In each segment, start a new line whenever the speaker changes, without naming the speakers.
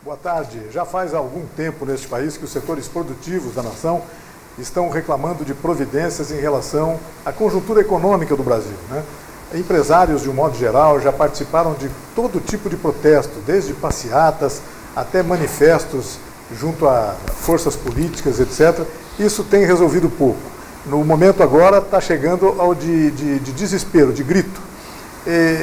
Boa tarde. Já faz algum tempo neste país que os setores produtivos da nação estão reclamando de providências em relação à conjuntura econômica do Brasil, né? Empresários, de um modo geral, já participaram de todo tipo de protesto, desde passeatas até manifestos junto a forças políticas, etc. Isso tem resolvido pouco. No momento agora está chegando ao de desespero, de grito.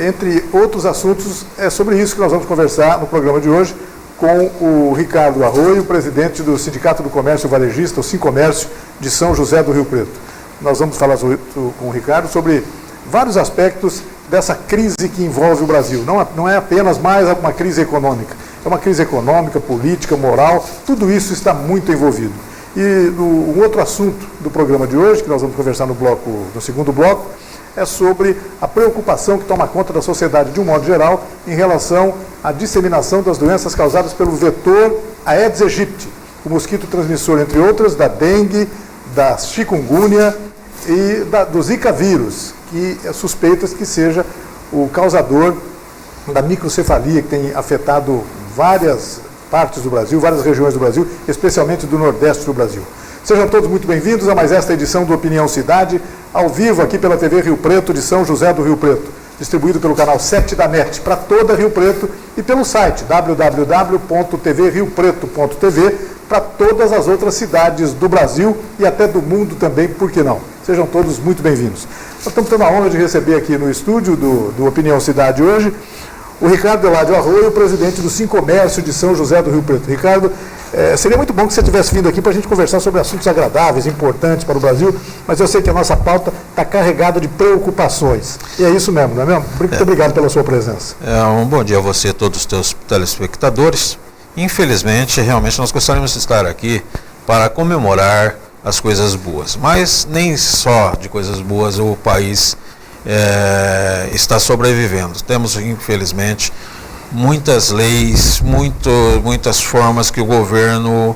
Entre outros assuntos, é sobre isso que nós vamos conversar no programa de hoje com o Ricardo Arroio, presidente do Sindicato do Comércio Varejista, o Sincomércio, de São José do Rio Preto. Nós vamos falar com o Ricardo sobre vários aspectos dessa crise que envolve o Brasil. Não é apenas mais uma crise econômica, é uma crise econômica, política, moral, tudo isso está muito envolvido. E um outro assunto do programa de hoje, que nós vamos conversar no segundo bloco, é sobre a preocupação que toma conta da sociedade de um modo geral em relação à disseminação das doenças causadas pelo vetor Aedes aegypti, o mosquito transmissor, entre outras, da dengue, da chikungunya e do Zika vírus, que é suspeita que seja o causador da microcefalia, que tem afetado várias partes do Brasil, várias regiões do Brasil, especialmente do Nordeste do Brasil. Sejam todos muito bem-vindos a mais esta edição do Opinião Cidade, ao vivo aqui pela TV Rio Preto, de São José do Rio Preto, distribuído pelo canal 7 da NET, para toda Rio Preto, e pelo site www.tvriopreto.tv, para todas as outras cidades do Brasil e até do mundo também, por que não? Sejam todos muito bem-vindos. Nós estamos tendo a honra de receber aqui no estúdio do Opinião Cidade hoje o Ricardo Eládio Arroio, presidente do Sincomércio de São José do Rio Preto. Ricardo, seria muito bom que você tivesse vindo aqui para a gente conversar sobre assuntos agradáveis, importantes para o Brasil, mas eu sei que a nossa pauta está carregada de preocupações. E é isso mesmo, não é mesmo? Muito obrigado pela sua presença.
Um bom dia a você e a todos os teus telespectadores. Infelizmente, realmente nós gostaríamos de estar aqui para comemorar as coisas boas, mas nem só de coisas boas o país está sobrevivendo. Temos, infelizmente, muitas leis, muitas formas que o governo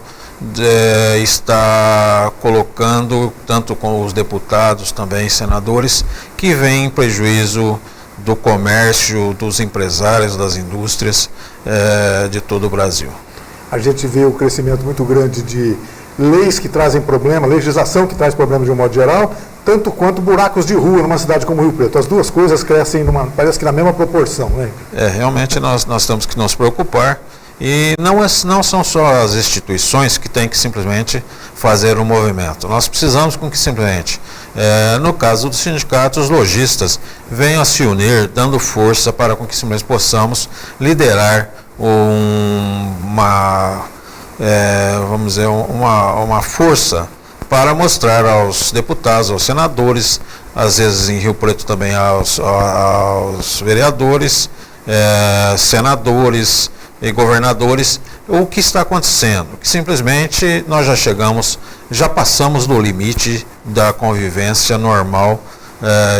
está colocando, tanto com os deputados, também senadores, que vem em prejuízo do comércio, dos empresários, das indústrias de todo o Brasil.
A gente vê o crescimento muito grande de leis que trazem problema, legislação que traz problemas de um modo geral, tanto quanto buracos de rua numa cidade como Rio Preto. As duas coisas crescem, parece que na mesma proporção, né?
Realmente nós temos que nos preocupar, e não são só as instituições que têm que simplesmente fazer o movimento. Nós precisamos com que simplesmente, no caso dos sindicatos, os lojistas venham a se unir, dando força para com que simplesmente possamos liderar uma força para mostrar aos deputados, aos senadores, às vezes em Rio Preto também aos vereadores, senadores e governadores, o que está acontecendo, que simplesmente nós já passamos do limite da convivência normal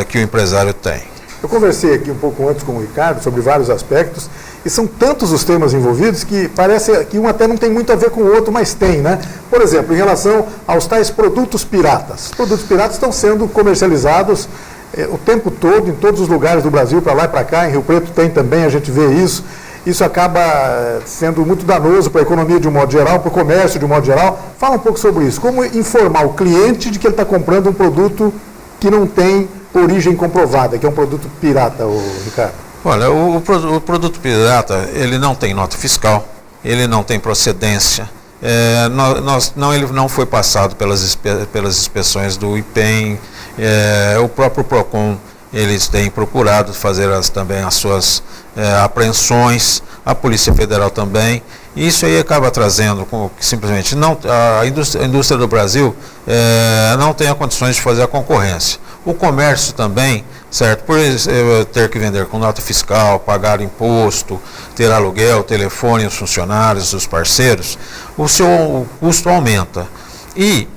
que o empresário tem.
Eu conversei aqui um pouco antes com o Ricardo sobre vários aspectos, e são tantos os temas envolvidos que parece que um até não tem muito a ver com o outro, mas tem, né? Por exemplo, em relação aos tais produtos piratas. Os produtos piratas estão sendo comercializados o tempo todo, em todos os lugares do Brasil, para lá e para cá. Em Rio Preto tem também, a gente vê isso. Isso acaba sendo muito danoso para a economia de um modo geral, para o comércio de um modo geral. Fala um pouco sobre isso. Como informar o cliente de que ele está comprando um produto que não tem origem comprovada, que é um produto pirata, Ricardo?
Olha, o produto pirata, ele não tem nota fiscal, ele não tem procedência, ele não foi passado pelas inspeções do IPEM, o próprio PROCON, eles têm procurado fazer também as suas apreensões, a Polícia Federal também. Isso aí acaba trazendo que simplesmente a indústria do Brasil não tem condições de fazer a concorrência. O comércio também, certo, por ter que vender com nota fiscal, pagar imposto, ter aluguel, telefone, os funcionários, os parceiros, o seu custo aumenta. E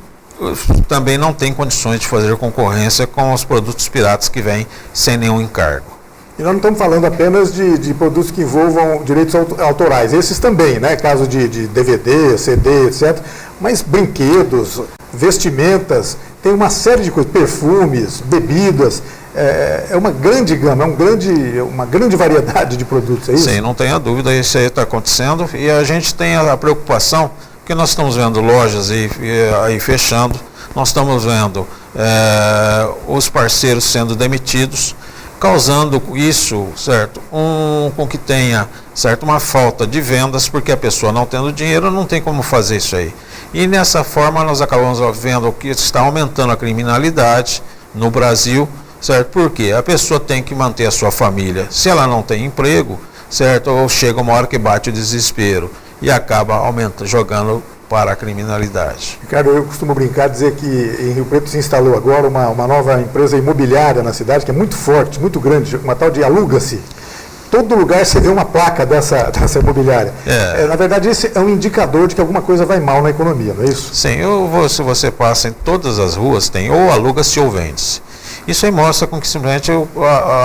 também não tem condições de fazer concorrência com os produtos piratas que vêm sem nenhum encargo.
E nós não estamos falando apenas de produtos que envolvam direitos autorais, esses também, né? Caso de DVD, CD, etc. Mas brinquedos, vestimentas, tem uma série de coisas, perfumes, bebidas, é uma grande gama, uma grande variedade de produtos, é isso?
Sim, não tenha dúvida, isso aí está acontecendo e a gente tem a preocupação, porque nós estamos vendo lojas aí fechando, nós estamos vendo os parceiros sendo demitidos, causando isso, certo, com que tenha, certo, uma falta de vendas, porque a pessoa não tendo dinheiro não tem como fazer isso aí. E nessa forma nós acabamos vendo que está aumentando a criminalidade no Brasil, certo? Porque a pessoa tem que manter a sua família. Se ela não tem emprego, certo? Ou chega uma hora que bate o desespero e acaba jogando para a criminalidade.
Ricardo, eu costumo brincar, dizer que em Rio Preto se instalou agora uma nova empresa imobiliária na cidade, que é muito forte, muito grande, uma tal de Aluga-se. Todo lugar você vê uma placa dessa imobiliária. Na verdade, esse é um indicador de que alguma coisa vai mal na economia, não é isso?
Sim, se você passa em todas as ruas, tem ou aluga-se ou vende-se. Isso aí mostra com que simplesmente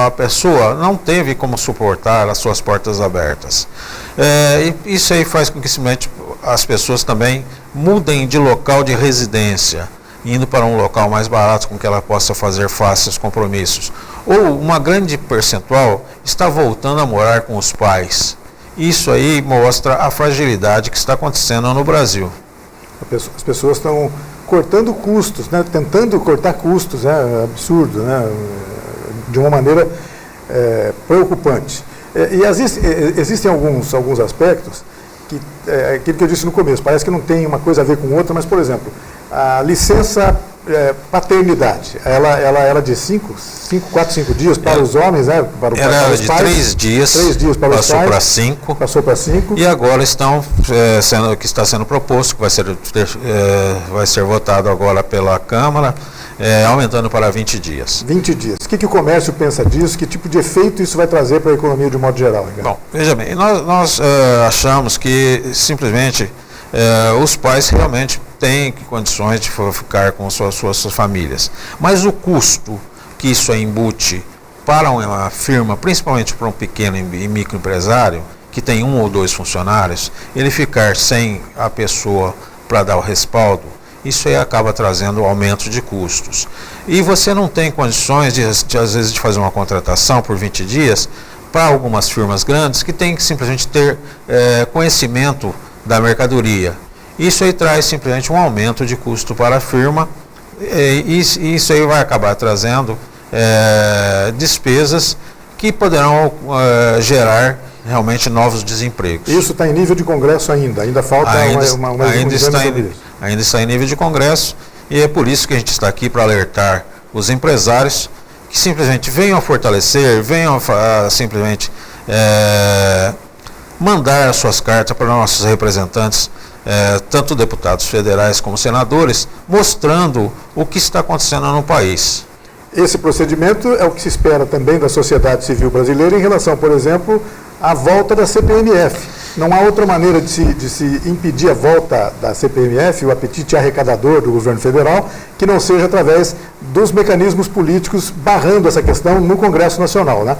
a pessoa não teve como suportar as suas portas abertas. Isso aí faz com que simplesmente as pessoas também mudem de local de residência, indo para um local mais barato com que ela possa fazer face aos compromissos. Ou uma grande percentual está voltando a morar com os pais. Isso aí mostra a fragilidade que está acontecendo no Brasil.
As pessoas estão cortando custos, né? Tentando cortar custos, é absurdo, né? De uma maneira preocupante. E existem alguns aspectos que, aquilo que eu disse no começo, parece que não tem uma coisa a ver com outra, mas, por exemplo, a licença paternidade, ela de 5 dias para os homens, né? Para os
era de
pais,
3 dias,
para os pais,
passou para 5, e agora que está sendo proposto, que vai ser votado agora pela Câmara, aumentando para 20 dias.
20 dias. O que o comércio pensa disso? Que tipo de efeito isso vai trazer para a economia de um modo geral? Ricardo?
Bom, veja bem, nós achamos que simplesmente os pais realmente têm condições de ficar com suas famílias. Mas o custo que isso embute para uma firma, principalmente para um pequeno e microempresário, que tem 1 ou 2 funcionários, ele ficar sem a pessoa para dar o respaldo, isso aí acaba trazendo aumento de custos. E você não tem condições, às vezes, de fazer uma contratação por 20 dias para algumas firmas grandes que têm que simplesmente ter conhecimento da mercadoria. Isso aí traz simplesmente um aumento de custo para a firma e isso aí vai acabar trazendo despesas que poderão gerar realmente novos desempregos.
Isso está em nível de Congresso ainda falta
ainda está em nível de Congresso e é por isso que a gente está aqui para alertar os empresários que simplesmente venham a fortalecer, venham a simplesmente mandar as suas cartas para nossos representantes, tanto deputados federais como senadores, mostrando o que está acontecendo no país.
Esse procedimento é o que se espera também da sociedade civil brasileira em relação, por exemplo, à volta da CPMF. Não há outra maneira de se impedir a volta da CPMF, o apetite arrecadador do governo federal, que não seja através dos mecanismos políticos barrando essa questão no Congresso Nacional, né?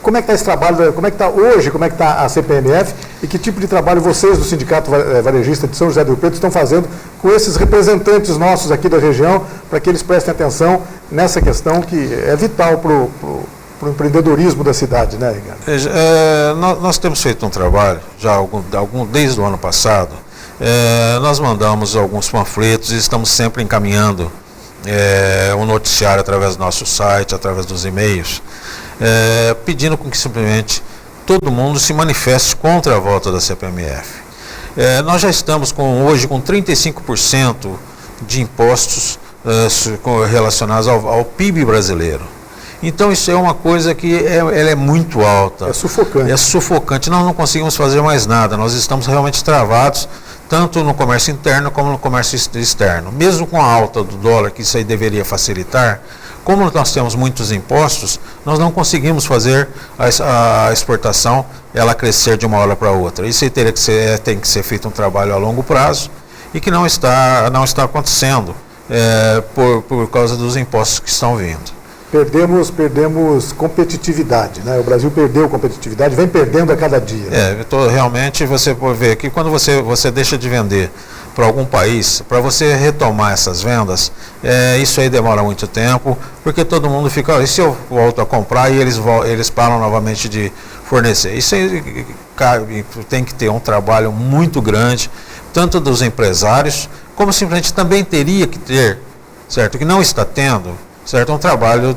Como é que está esse trabalho, como é que está hoje, como é que está a CPMF e que tipo de trabalho vocês do Sindicato Varejista de São José do Rio Preto estão fazendo com esses representantes nossos aqui da região para que eles prestem atenção nessa questão que é vital para o empreendedorismo da cidade, né, Ricardo?
Veja, nós temos feito um trabalho, já desde o ano passado, nós mandamos alguns panfletos e estamos sempre encaminhando um noticiário através do nosso site, através dos e-mails, pedindo com que simplesmente todo mundo se manifeste contra a volta da CPMF. Nós já estamos hoje com 35% de impostos relacionados ao PIB brasileiro. Então isso é uma coisa que ela é muito alta.
É sufocante.
É sufocante. Nós não conseguimos fazer mais nada. Nós estamos realmente travados, tanto no comércio interno como no comércio externo. Mesmo com a alta do dólar, que isso aí deveria facilitar, como nós temos muitos impostos, nós não conseguimos fazer a exportação ela crescer de uma hora para outra. Isso aí tem que ser feito um trabalho a longo prazo e que não está acontecendo por causa dos impostos que estão vindo.
Perdemos competitividade, né? O Brasil perdeu competitividade, vem perdendo a cada dia.
Né? Realmente você pode ver que quando você deixa de vender para algum país, para você retomar essas vendas, isso aí demora muito tempo, porque todo mundo fica, e se eu volto a comprar e eles param novamente de fornecer? Isso aí tem que ter um trabalho muito grande, tanto dos empresários, como simplesmente também teria que ter, certo, que não está tendo, certo, um trabalho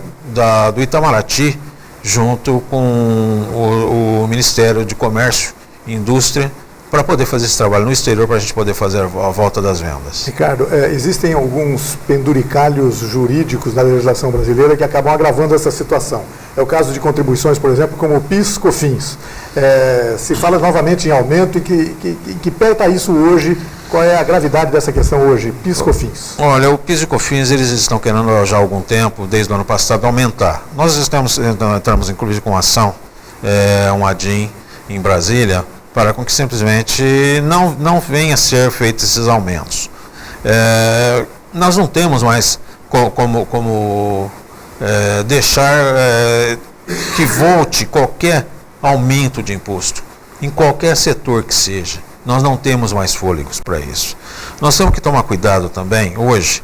do Itamaraty, junto com o Ministério de Comércio e Indústria, para poder fazer esse trabalho no exterior, para a gente poder fazer a volta das vendas.
Ricardo, existem alguns penduricalhos jurídicos na legislação brasileira que acabam agravando essa situação. É o caso de contribuições, por exemplo, como o PIS, COFINS. Se fala novamente em aumento e que pé está isso hoje? Qual é a gravidade dessa questão hoje, PIS e COFINS?
Olha, o PIS e COFINS, eles estão querendo já há algum tempo, desde o ano passado, aumentar. Nós entramos inclusive com ação, um ADIM em Brasília, para com que simplesmente não venha a ser feitos esses aumentos. Nós não temos mais como deixar que volte qualquer aumento de imposto, em qualquer setor que seja. Nós não temos mais fôlegos para isso. Nós temos que tomar cuidado também, hoje,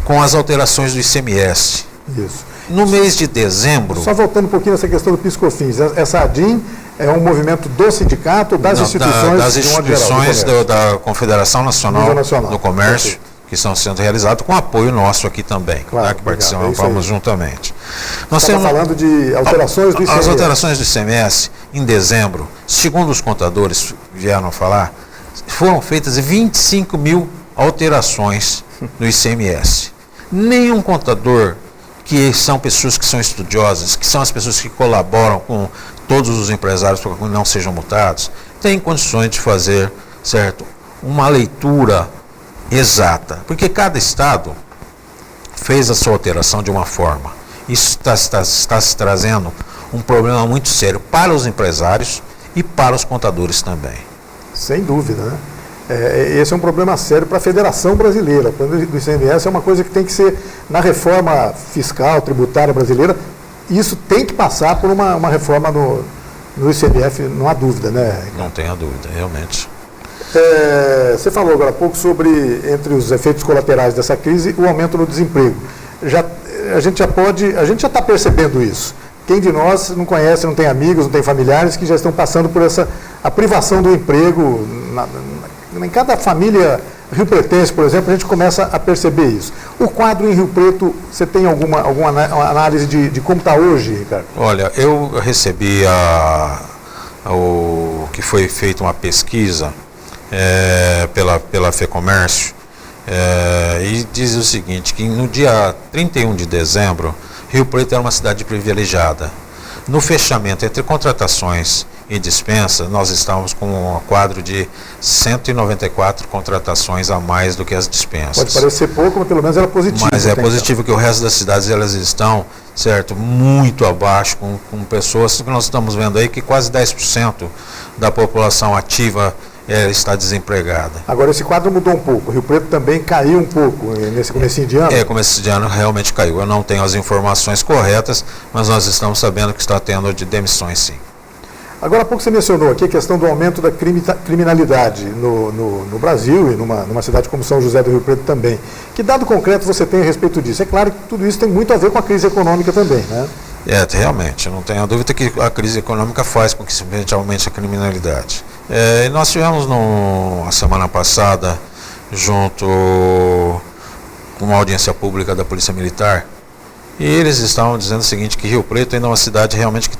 com as alterações do ICMS.
Isso.
No mês de dezembro...
Só voltando um pouquinho nessa questão do PIS/COFINS, essa ADIM é um movimento do sindicato, das instituições...
Das instituições da Confederação Nacional do Comércio, que estão sendo realizados com apoio nosso aqui também,
claro,
que participamos juntamente.
Nós estamos falando de alterações do ICMS.
As alterações do ICMS, em dezembro, segundo os contadores vieram falar, foram feitas 25 mil alterações no ICMS. Nenhum contador, que são pessoas que são estudiosas, que são as pessoas que colaboram com todos os empresários para que não sejam multados, tem condições de fazer, certo, uma leitura exata, porque cada estado fez a sua alteração de uma forma. Isso está se trazendo um problema muito sério para os empresários e para os contadores também.
Sem dúvida, né? Esse é um problema sério para a Federação Brasileira. O do ICMS é uma coisa que tem que ser, na reforma fiscal, tributária brasileira, isso tem que passar por uma reforma no ICMS, não há dúvida, né?
Não tenha dúvida, realmente.
Você falou agora há pouco sobre, entre os efeitos colaterais dessa crise, o aumento no desemprego. A gente já está percebendo isso. Quem de nós não conhece, não tem amigos, não tem familiares que já estão passando por a privação do emprego? Em cada família riopretense, por exemplo, a gente começa a perceber isso. O quadro em Rio Preto, você tem alguma análise de como está hoje, Ricardo?
Olha, eu recebi que foi feita uma pesquisa pela FEComércio, e diz o seguinte, que no dia 31 de dezembro, Rio Preto era uma cidade privilegiada. No fechamento entre contratações e dispensa, nós estávamos com um quadro de 194 contratações a mais do que as dispensas.
Pode parecer pouco, mas pelo menos era positivo.
Mas é positivo que o resto das cidades elas estão, certo, muito abaixo, com pessoas que nós estamos vendo aí que quase 10% da população ativa está desempregada.
Agora, esse quadro mudou um pouco. O Rio Preto também caiu um pouco nesse comecinho de ano?
Começo de ano realmente caiu. Eu não tenho as informações corretas, mas nós estamos sabendo que está tendo de demissões, sim.
Agora há pouco você mencionou aqui a questão do aumento da criminalidade no Brasil e numa cidade como São José do Rio Preto também. Que dado concreto você tem a respeito disso? É claro que tudo isso tem muito a ver com a crise econômica também, né?
Realmente, não tenho a dúvida que a crise econômica faz com que simplesmente aumente a criminalidade. Nós tivemos a semana passada, junto com uma audiência pública da Polícia Militar, e eles estavam dizendo o seguinte, que Rio Preto ainda é uma cidade realmente que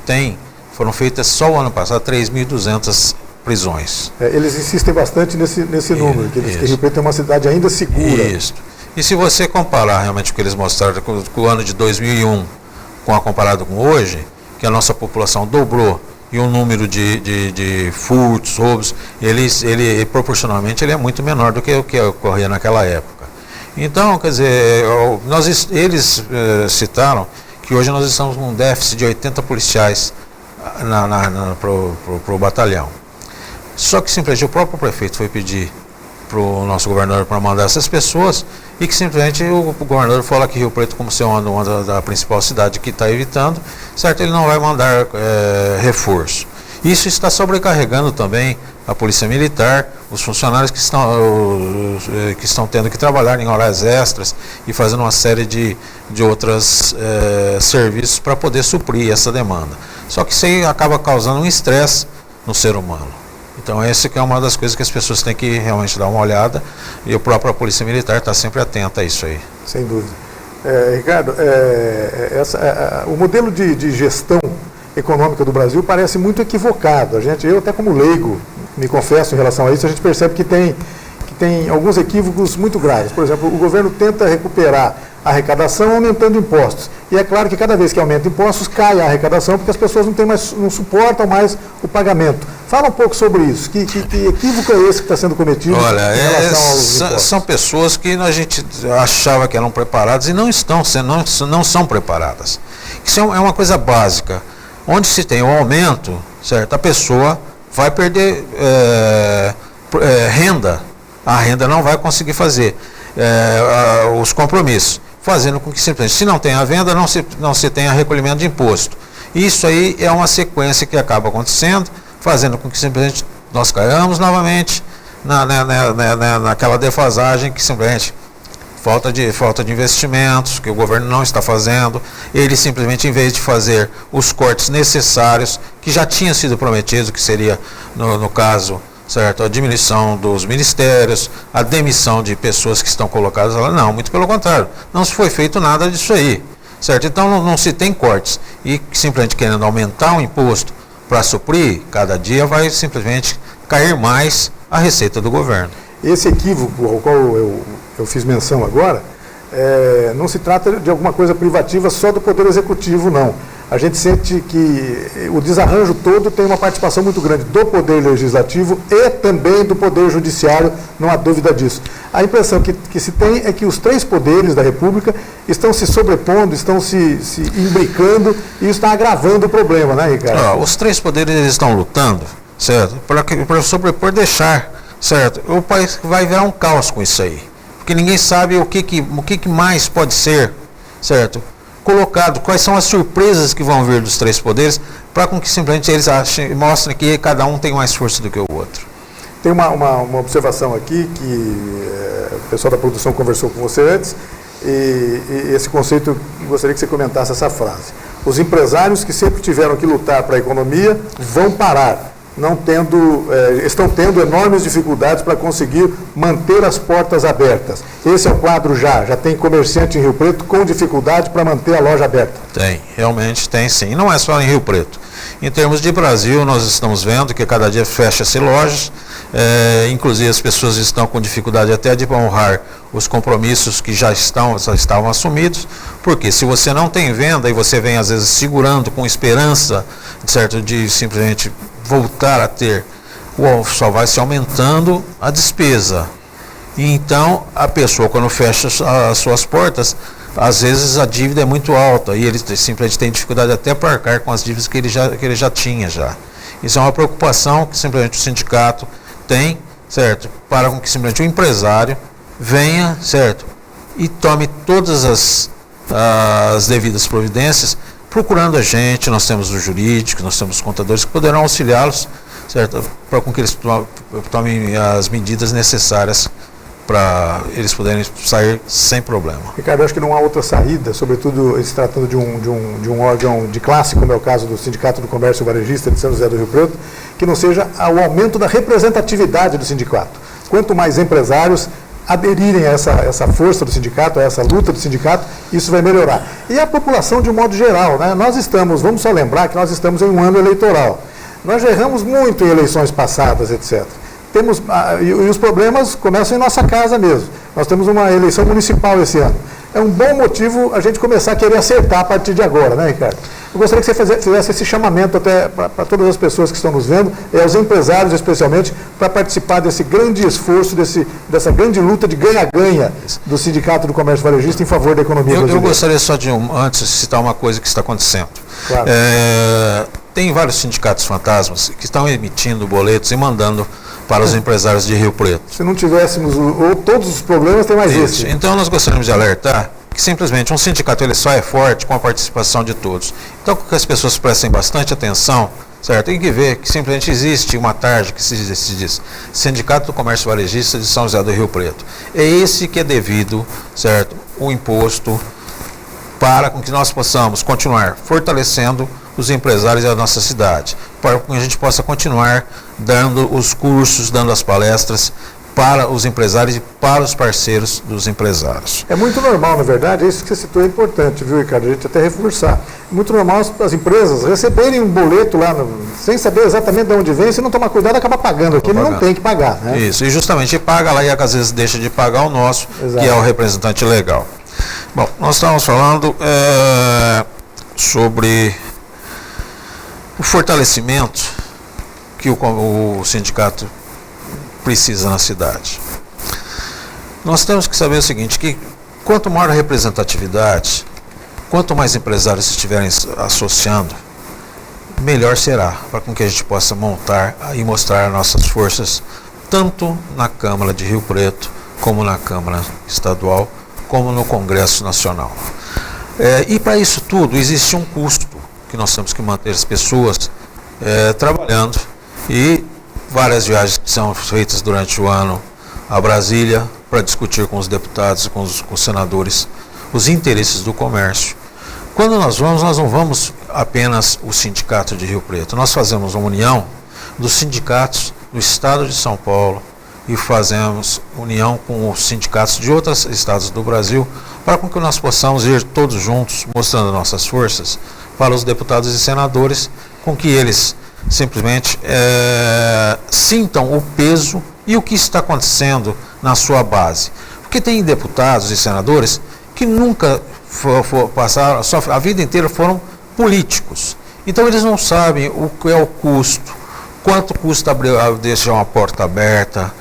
foram feitas só o ano passado 3.200 prisões.
Eles insistem bastante nesse número, que Rio Preto é uma cidade ainda segura.
Isso. E se você comparar realmente o que eles mostraram com o ano de 2001, comparado com hoje, que a nossa população dobrou e o número de furtos, roubos, ele proporcionalmente ele é muito menor do que o que ocorria naquela época. Então, quer dizer, eles citaram que hoje nós estamos com um déficit de 80 policiais para o batalhão. Só que simplesmente o próprio prefeito foi pedir para o nosso governador para mandar essas pessoas e que simplesmente o governador fala que Rio Preto, como ser uma da principal cidade que está evitando, certo, ele não vai mandar reforço. Isso está sobrecarregando também a Polícia Militar, os funcionários que estão tendo que trabalhar em horas extras e fazendo uma série de outros serviços para poder suprir essa demanda. Só que isso aí acaba causando um estresse no ser humano. Então essa que é uma das coisas que as pessoas têm que realmente dar uma olhada, e a própria Polícia Militar está sempre atenta a isso aí.
Sem dúvida. Ricardo, o modelo de gestão econômica do Brasil parece muito equivocado. Eu até como leigo, me confesso em relação a isso, a gente percebe que tem alguns equívocos muito graves. Por exemplo, o governo tenta recuperar a arrecadação aumentando impostos. E é claro que cada vez que aumenta impostos, cai a arrecadação, porque as pessoas não suportam mais o pagamento. Fala um pouco sobre isso. Que equívoco é esse que está sendo cometido em relação aos impostos?
São pessoas que a gente achava que eram preparadas e não são preparadas. Isso é uma coisa básica. Onde se tem um aumento, certo, a pessoa vai perder renda. A renda não vai conseguir fazer os compromissos, fazendo com que simplesmente, se não tem a venda, não se tenha recolhimento de imposto. Isso aí é uma sequência que acaba acontecendo, fazendo com que simplesmente nós caiamos novamente naquela defasagem que simplesmente falta de investimentos, que o governo não está fazendo. Ele simplesmente, em vez de fazer os cortes necessários, que já tinha sido prometido, que seria, no caso, certo, a diminuição dos ministérios, a demissão de pessoas que estão colocadas lá, não, muito pelo contrário, não se foi feito nada disso aí, certo? Então não se tem cortes, e simplesmente querendo aumentar o imposto para suprir, cada dia vai simplesmente cair mais a receita do governo.
Esse equívoco ao qual eu fiz menção agora, não se trata de alguma coisa privativa só do Poder Executivo, não. A gente sente que o desarranjo todo tem uma participação muito grande do Poder Legislativo e também do Poder Judiciário, não há dúvida disso. A impressão que se tem é que os três poderes da República estão se sobrepondo, estão se imbricando, e isso está agravando o problema, né, Ricardo?
Os três poderes estão lutando, certo, para sobrepor, deixar, certo? O país vai virar um caos com isso aí, porque ninguém sabe o que mais pode ser, certo, colocado, quais são as surpresas que vão vir dos três poderes, para com que simplesmente eles mostrem que cada um tem mais força do que o outro.
Tem uma observação aqui que o pessoal da produção conversou com você antes, e esse conceito, eu gostaria que você comentasse essa frase. Os empresários que sempre tiveram que lutar para a economia vão parar, estão tendo enormes dificuldades para conseguir manter as portas abertas. Esse é o quadro já tem comerciante em Rio Preto com dificuldade para manter a loja aberta.
Tem, realmente tem sim. E não é só em Rio Preto. Em termos de Brasil, nós estamos vendo que cada dia fecha-se lojas, inclusive as pessoas estão com dificuldade até de honrar os compromissos que já estavam assumidos, porque se você não tem venda e você vem às vezes segurando com esperança, certo, de simplesmente voltar a ter, só vai se aumentando a despesa. E então a pessoa, quando fecha as suas portas, às vezes a dívida é muito alta e ele simplesmente tem dificuldade até para arcar com as dívidas que ele já tinha já. Isso é uma preocupação que simplesmente o sindicato tem, certo, para que simplesmente o empresário venha, certo, e tome todas as devidas providências, procurando a gente. Nós temos os jurídicos, nós temos os contadores que poderão auxiliá-los, certo, para com que eles tomem as medidas necessárias para eles poderem sair sem problema.
Ricardo, acho que não há outra saída, sobretudo se tratando de um órgão de classe, como é o caso do Sindicato do Comércio Varejista de São José do Rio Preto, que não seja o aumento da representatividade do sindicato. Quanto mais empresários aderirem a essa força do sindicato, a essa luta do sindicato, isso vai melhorar. E a população de um modo geral, né? Vamos só lembrar que nós estamos em um ano eleitoral. Nós já erramos muito em eleições passadas, etc. E os problemas começam em nossa casa mesmo. Nós temos uma eleição municipal esse ano. É um bom motivo a gente começar a querer acertar a partir de agora, né, Ricardo? Eu gostaria que você fizesse esse chamamento até para todas as pessoas que estão nos vendo, e aos empresários especialmente, para participar desse grande esforço, dessa grande luta de ganha-ganha do Sindicato do Comércio Varejista em favor da economia brasileira.
Eu gostaria só antes de citar uma coisa que está acontecendo.
Claro.
Tem vários sindicatos fantasmas que estão emitindo boletos e mandando para os empresários de Rio Preto.
Se não tivéssemos todos os problemas, tem mais esse.
Então nós gostaríamos de alertar que simplesmente um sindicato ele só é forte com a participação de todos. Então que as pessoas prestem bastante atenção, certo? Tem que ver que simplesmente existe uma tarde que se diz Sindicato do Comércio Varejista de São José do Rio Preto. É esse que é devido, certo, o imposto para que nós possamos continuar fortalecendo os empresários da nossa cidade, para que a gente possa continuar dando os cursos, dando as palestras para os empresários e para os parceiros dos empresários.
É muito normal, na verdade, isso que você citou é importante, viu, Ricardo? A gente até reforçar. É muito normal as empresas receberem um boleto lá, sem saber exatamente de onde vem, se não tomar cuidado, acaba pagando aqui, ele não tem que pagar, né?
Isso, e justamente paga lá e às vezes deixa de pagar o nosso, Exato. Que é o representante legal. Bom, nós estamos falando sobre o fortalecimento que o sindicato precisa na cidade. Nós temos que saber o seguinte, que quanto maior a representatividade, quanto mais empresários estiverem associando, melhor será para que a gente possa montar e mostrar nossas forças, tanto na Câmara de Rio Preto, como na Câmara Estadual, como no Congresso Nacional. E para isso tudo existe um custo que nós temos que manter as pessoas trabalhando, e várias viagens que são feitas durante o ano a Brasília para discutir com os deputados e com os senadores os interesses do comércio. Quando nós não vamos apenas o sindicato de Rio Preto, nós fazemos uma união dos sindicatos do estado de São Paulo e fazemos união com os sindicatos de outros estados do Brasil para que nós possamos ir todos juntos mostrando nossas forças para os deputados e senadores, com que eles simplesmente sintam o peso e o que está acontecendo na sua base. Porque tem deputados e senadores que nunca passaram, a vida inteira foram políticos. Então eles não sabem o que é o custo, quanto custa deixar uma porta aberta,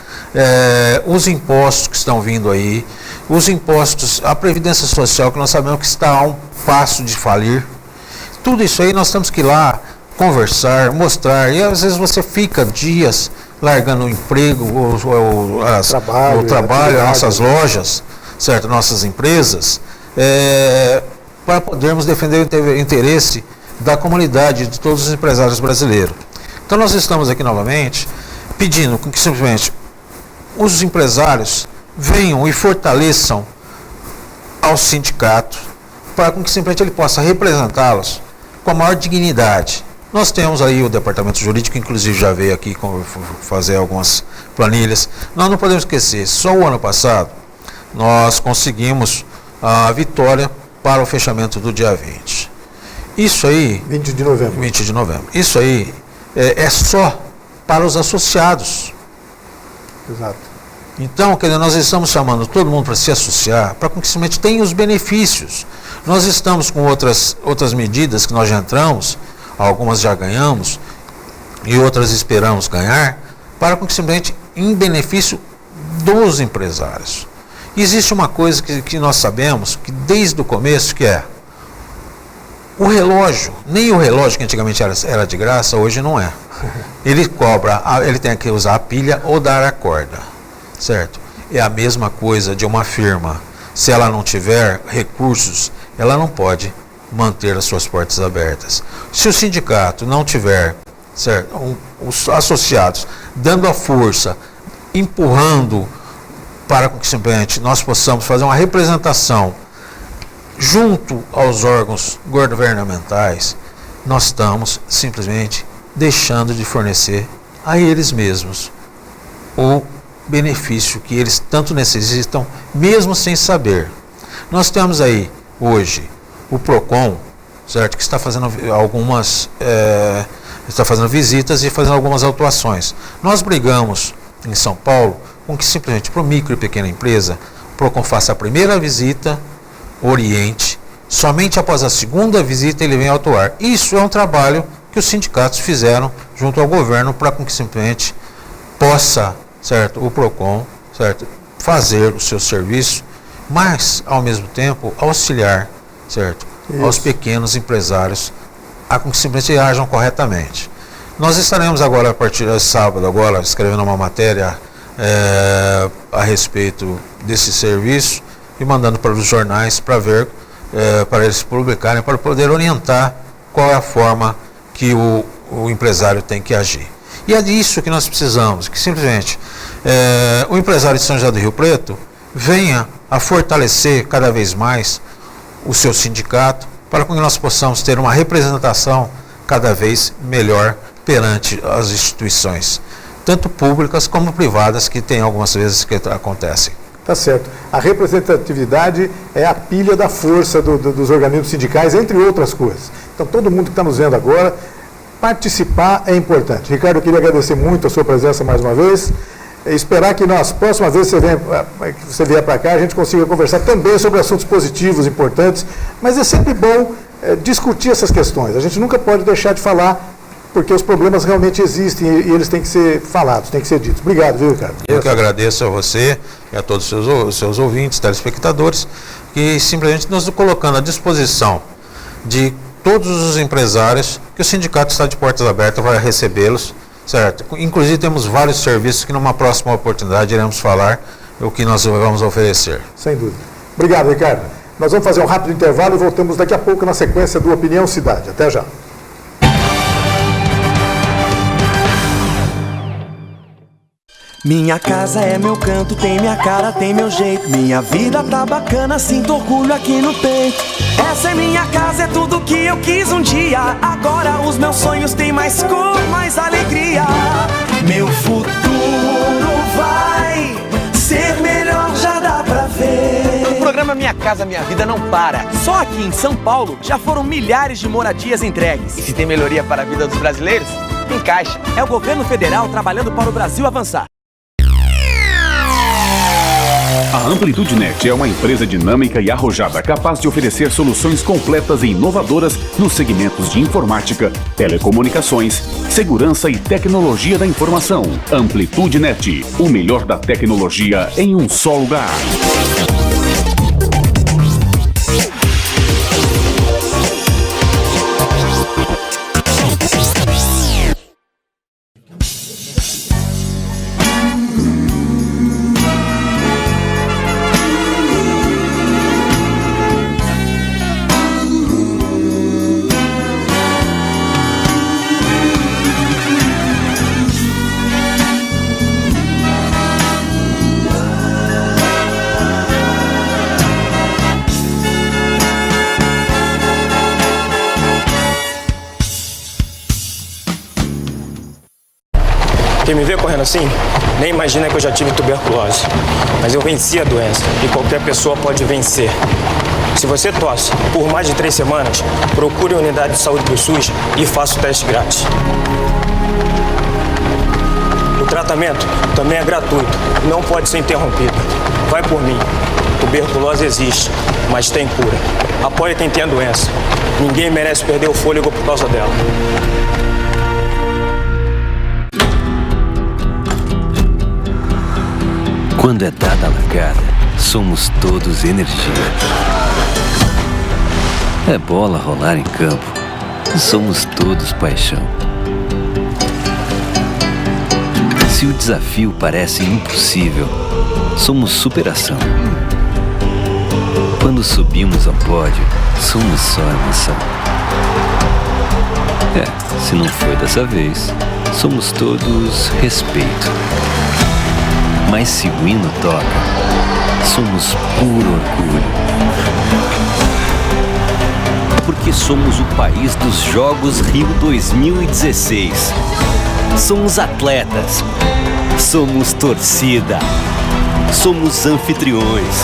os impostos que estão vindo aí, os impostos, a Previdência Social, que nós sabemos que está a um passo de falir. Tudo isso aí nós temos que ir lá conversar, mostrar, e às vezes você fica dias largando o emprego, o trabalho, nossas lojas, certo? Nossas empresas, para podermos defender o interesse da comunidade, de todos os empresários brasileiros. Então nós estamos aqui novamente pedindo que simplesmente os empresários venham e fortaleçam ao sindicato, para que simplesmente ele possa representá-los com a maior dignidade. Nós temos aí o departamento jurídico, que inclusive já veio aqui fazer algumas planilhas. Nós não podemos esquecer, só o ano passado nós conseguimos a vitória para o fechamento do dia 20. Isso aí...
20 de novembro.
20 de novembro. Isso aí é só para os associados.
Exato.
Então, nós estamos chamando todo mundo para se associar, para que simplesmente tenha os benefícios. Nós estamos com outras medidas que nós já entramos, algumas já ganhamos e outras esperamos ganhar, para que simplesmente em benefício dos empresários. Existe uma coisa que nós sabemos, que desde o começo, que é o relógio, nem o relógio que antigamente era de graça, hoje não é. Ele cobra, ele tem que usar a pilha ou dar a corda, certo? É a mesma coisa de uma firma. Se ela não tiver recursos, ela não pode manter as suas portas abertas. Se o sindicato não tiver, certo, os associados dando a força, empurrando para que simplesmente nós possamos fazer uma representação junto aos órgãos governamentais, nós estamos simplesmente deixando de fornecer a eles mesmos o benefício que eles tanto necessitam, mesmo sem saber. Nós temos aí hoje o PROCON, certo, que está fazendo está fazendo visitas e fazendo algumas autuações. Nós brigamos em São Paulo com que simplesmente para o micro e pequena empresa, o PROCON faça a primeira visita, oriente, somente após a segunda visita ele vem autuar. Isso é um trabalho que os sindicatos fizeram junto ao governo para que simplesmente possa, certo, o PROCON, certo, fazer o seu serviço, mas ao mesmo tempo auxiliar, certo, aos pequenos empresários a que simplesmente ajam corretamente. Nós estaremos agora, a partir de sábado, agora, escrevendo uma matéria a respeito desse serviço e mandando para os jornais para ver, para eles publicarem, para poder orientar qual é a forma que o empresário tem que agir. E é disso que nós precisamos, que simplesmente o empresário de São José do Rio Preto venha a fortalecer cada vez mais o seu sindicato, para que nós possamos ter uma representação cada vez melhor perante as instituições, tanto públicas como privadas, que tem algumas vezes que acontecem.
Tá certo. A representatividade é a pilha da força dos organismos sindicais, entre outras coisas. Então, todo mundo que está nos vendo agora, participar é importante. Ricardo, eu queria agradecer muito a sua presença mais uma vez. Esperar que nas próximas vezes que você vier para cá, a gente consiga conversar também sobre assuntos positivos, importantes. Mas é sempre bom discutir essas questões. A gente nunca pode deixar de falar, porque os problemas realmente existem e eles têm que ser falados, têm que ser ditos. Obrigado, viu, Ricardo?
Eu que agradeço a você e a todos os seus ouvintes, telespectadores, que simplesmente nos colocando à disposição de todos os empresários, que o sindicato está de portas abertas para recebê-los, certo? Inclusive temos vários serviços que numa próxima oportunidade iremos falar o que nós vamos oferecer.
Sem dúvida. Obrigado, Ricardo. Nós vamos fazer um rápido intervalo e voltamos daqui a pouco na sequência do Opinião Cidade. Até já.
Minha casa é meu canto, tem minha cara, tem meu jeito. Minha vida tá bacana, sinto orgulho aqui no peito. Essa é minha casa, é tudo que eu quis um dia. Agora os meus sonhos têm mais cor, mais alegria. Meu futuro vai ser melhor, já dá pra ver.
O programa Minha Casa Minha Vida não para.
Só aqui em São Paulo já foram milhares de moradias entregues.
E se tem melhoria para a vida dos brasileiros, tem Caixa.
É o governo federal trabalhando para o Brasil avançar.
A AmplitudeNet é uma empresa dinâmica e arrojada, capaz de oferecer soluções completas e inovadoras nos segmentos de informática, telecomunicações, segurança e tecnologia da informação. AmplitudeNet, o melhor da tecnologia em um só lugar.
Quem me vê correndo assim, nem imagina que eu já tive tuberculose. Mas eu venci a doença e qualquer pessoa pode vencer. Se você tosse por mais de 3 semanas, procure a unidade de saúde do SUS e faça o teste grátis. O tratamento também é gratuito, não pode ser interrompido. Vai por mim. Tuberculose existe, mas tem cura. Apoie quem tem a doença. Ninguém merece perder o fôlego por causa dela.
Quando é dada a largada, somos todos energia. É bola rolar em campo, somos todos paixão. Se o desafio parece impossível, somos superação. Quando subimos ao pódio, somos só emoção. Se não foi dessa vez, somos todos respeito. Mas se o hino toca, somos puro orgulho. Porque somos o país dos Jogos Rio 2016. Somos atletas, somos torcida, somos anfitriões,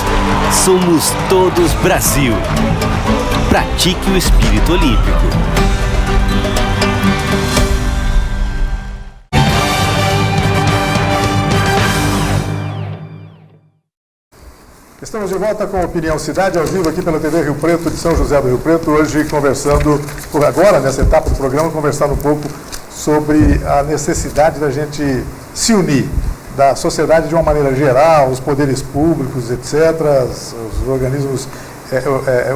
somos todos Brasil. Pratique o espírito olímpico.
Estamos de volta com a Opinião Cidade, ao vivo aqui pela TV Rio Preto, de São José do Rio Preto, hoje conversando, agora nessa etapa do programa, conversando um pouco sobre a necessidade da gente se unir, da sociedade de uma maneira geral, os poderes públicos, etc., os organismos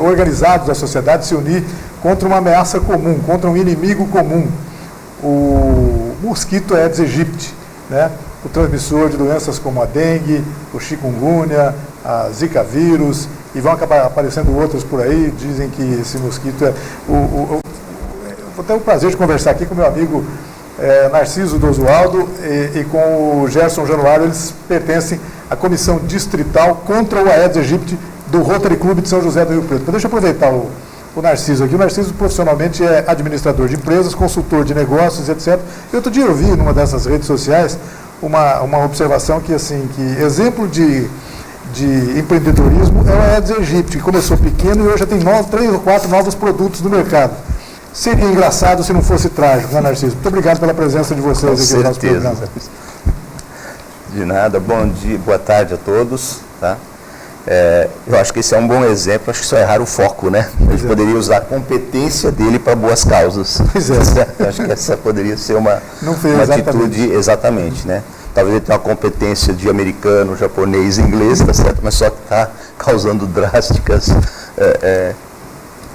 organizados da sociedade se unir contra uma ameaça comum, contra um inimigo comum. O mosquito Aedes aegypti, né? O transmissor de doenças como a dengue, o chikungunya, a zika vírus, e vão acabar aparecendo outros por aí, dizem que esse mosquito vou ter o prazer de conversar aqui com o meu amigo Narciso Dosualdo e com o Gerson Januário. Eles pertencem à Comissão Distrital contra o Aedes aegypti do Rotary Club de São José do Rio Preto. Mas deixa eu aproveitar o Narciso aqui. O Narciso profissionalmente é administrador de empresas, consultor de negócios, etc. E outro dia eu vi numa dessas redes sociais uma observação que, assim, que exemplo de empreendedorismo é o Aedes aegypti, que começou pequeno e hoje já tem 3 ou 4 novos produtos no mercado. Seria engraçado se não fosse trágico, né, Narciso? Muito obrigado pela presença de vocês aqui no nosso programa.
De nada, bom dia, boa tarde a todos. Tá? Eu acho que esse é um bom exemplo, acho que só erraram o foco, né? Ele poderia usar a competência dele para boas causas.
Pois é.
Acho que essa poderia ser uma
exatamente.
atitude, exatamente, né? Talvez ele tenha uma competência de americano, japonês, inglês, tá certo? Mas só que está causando drásticas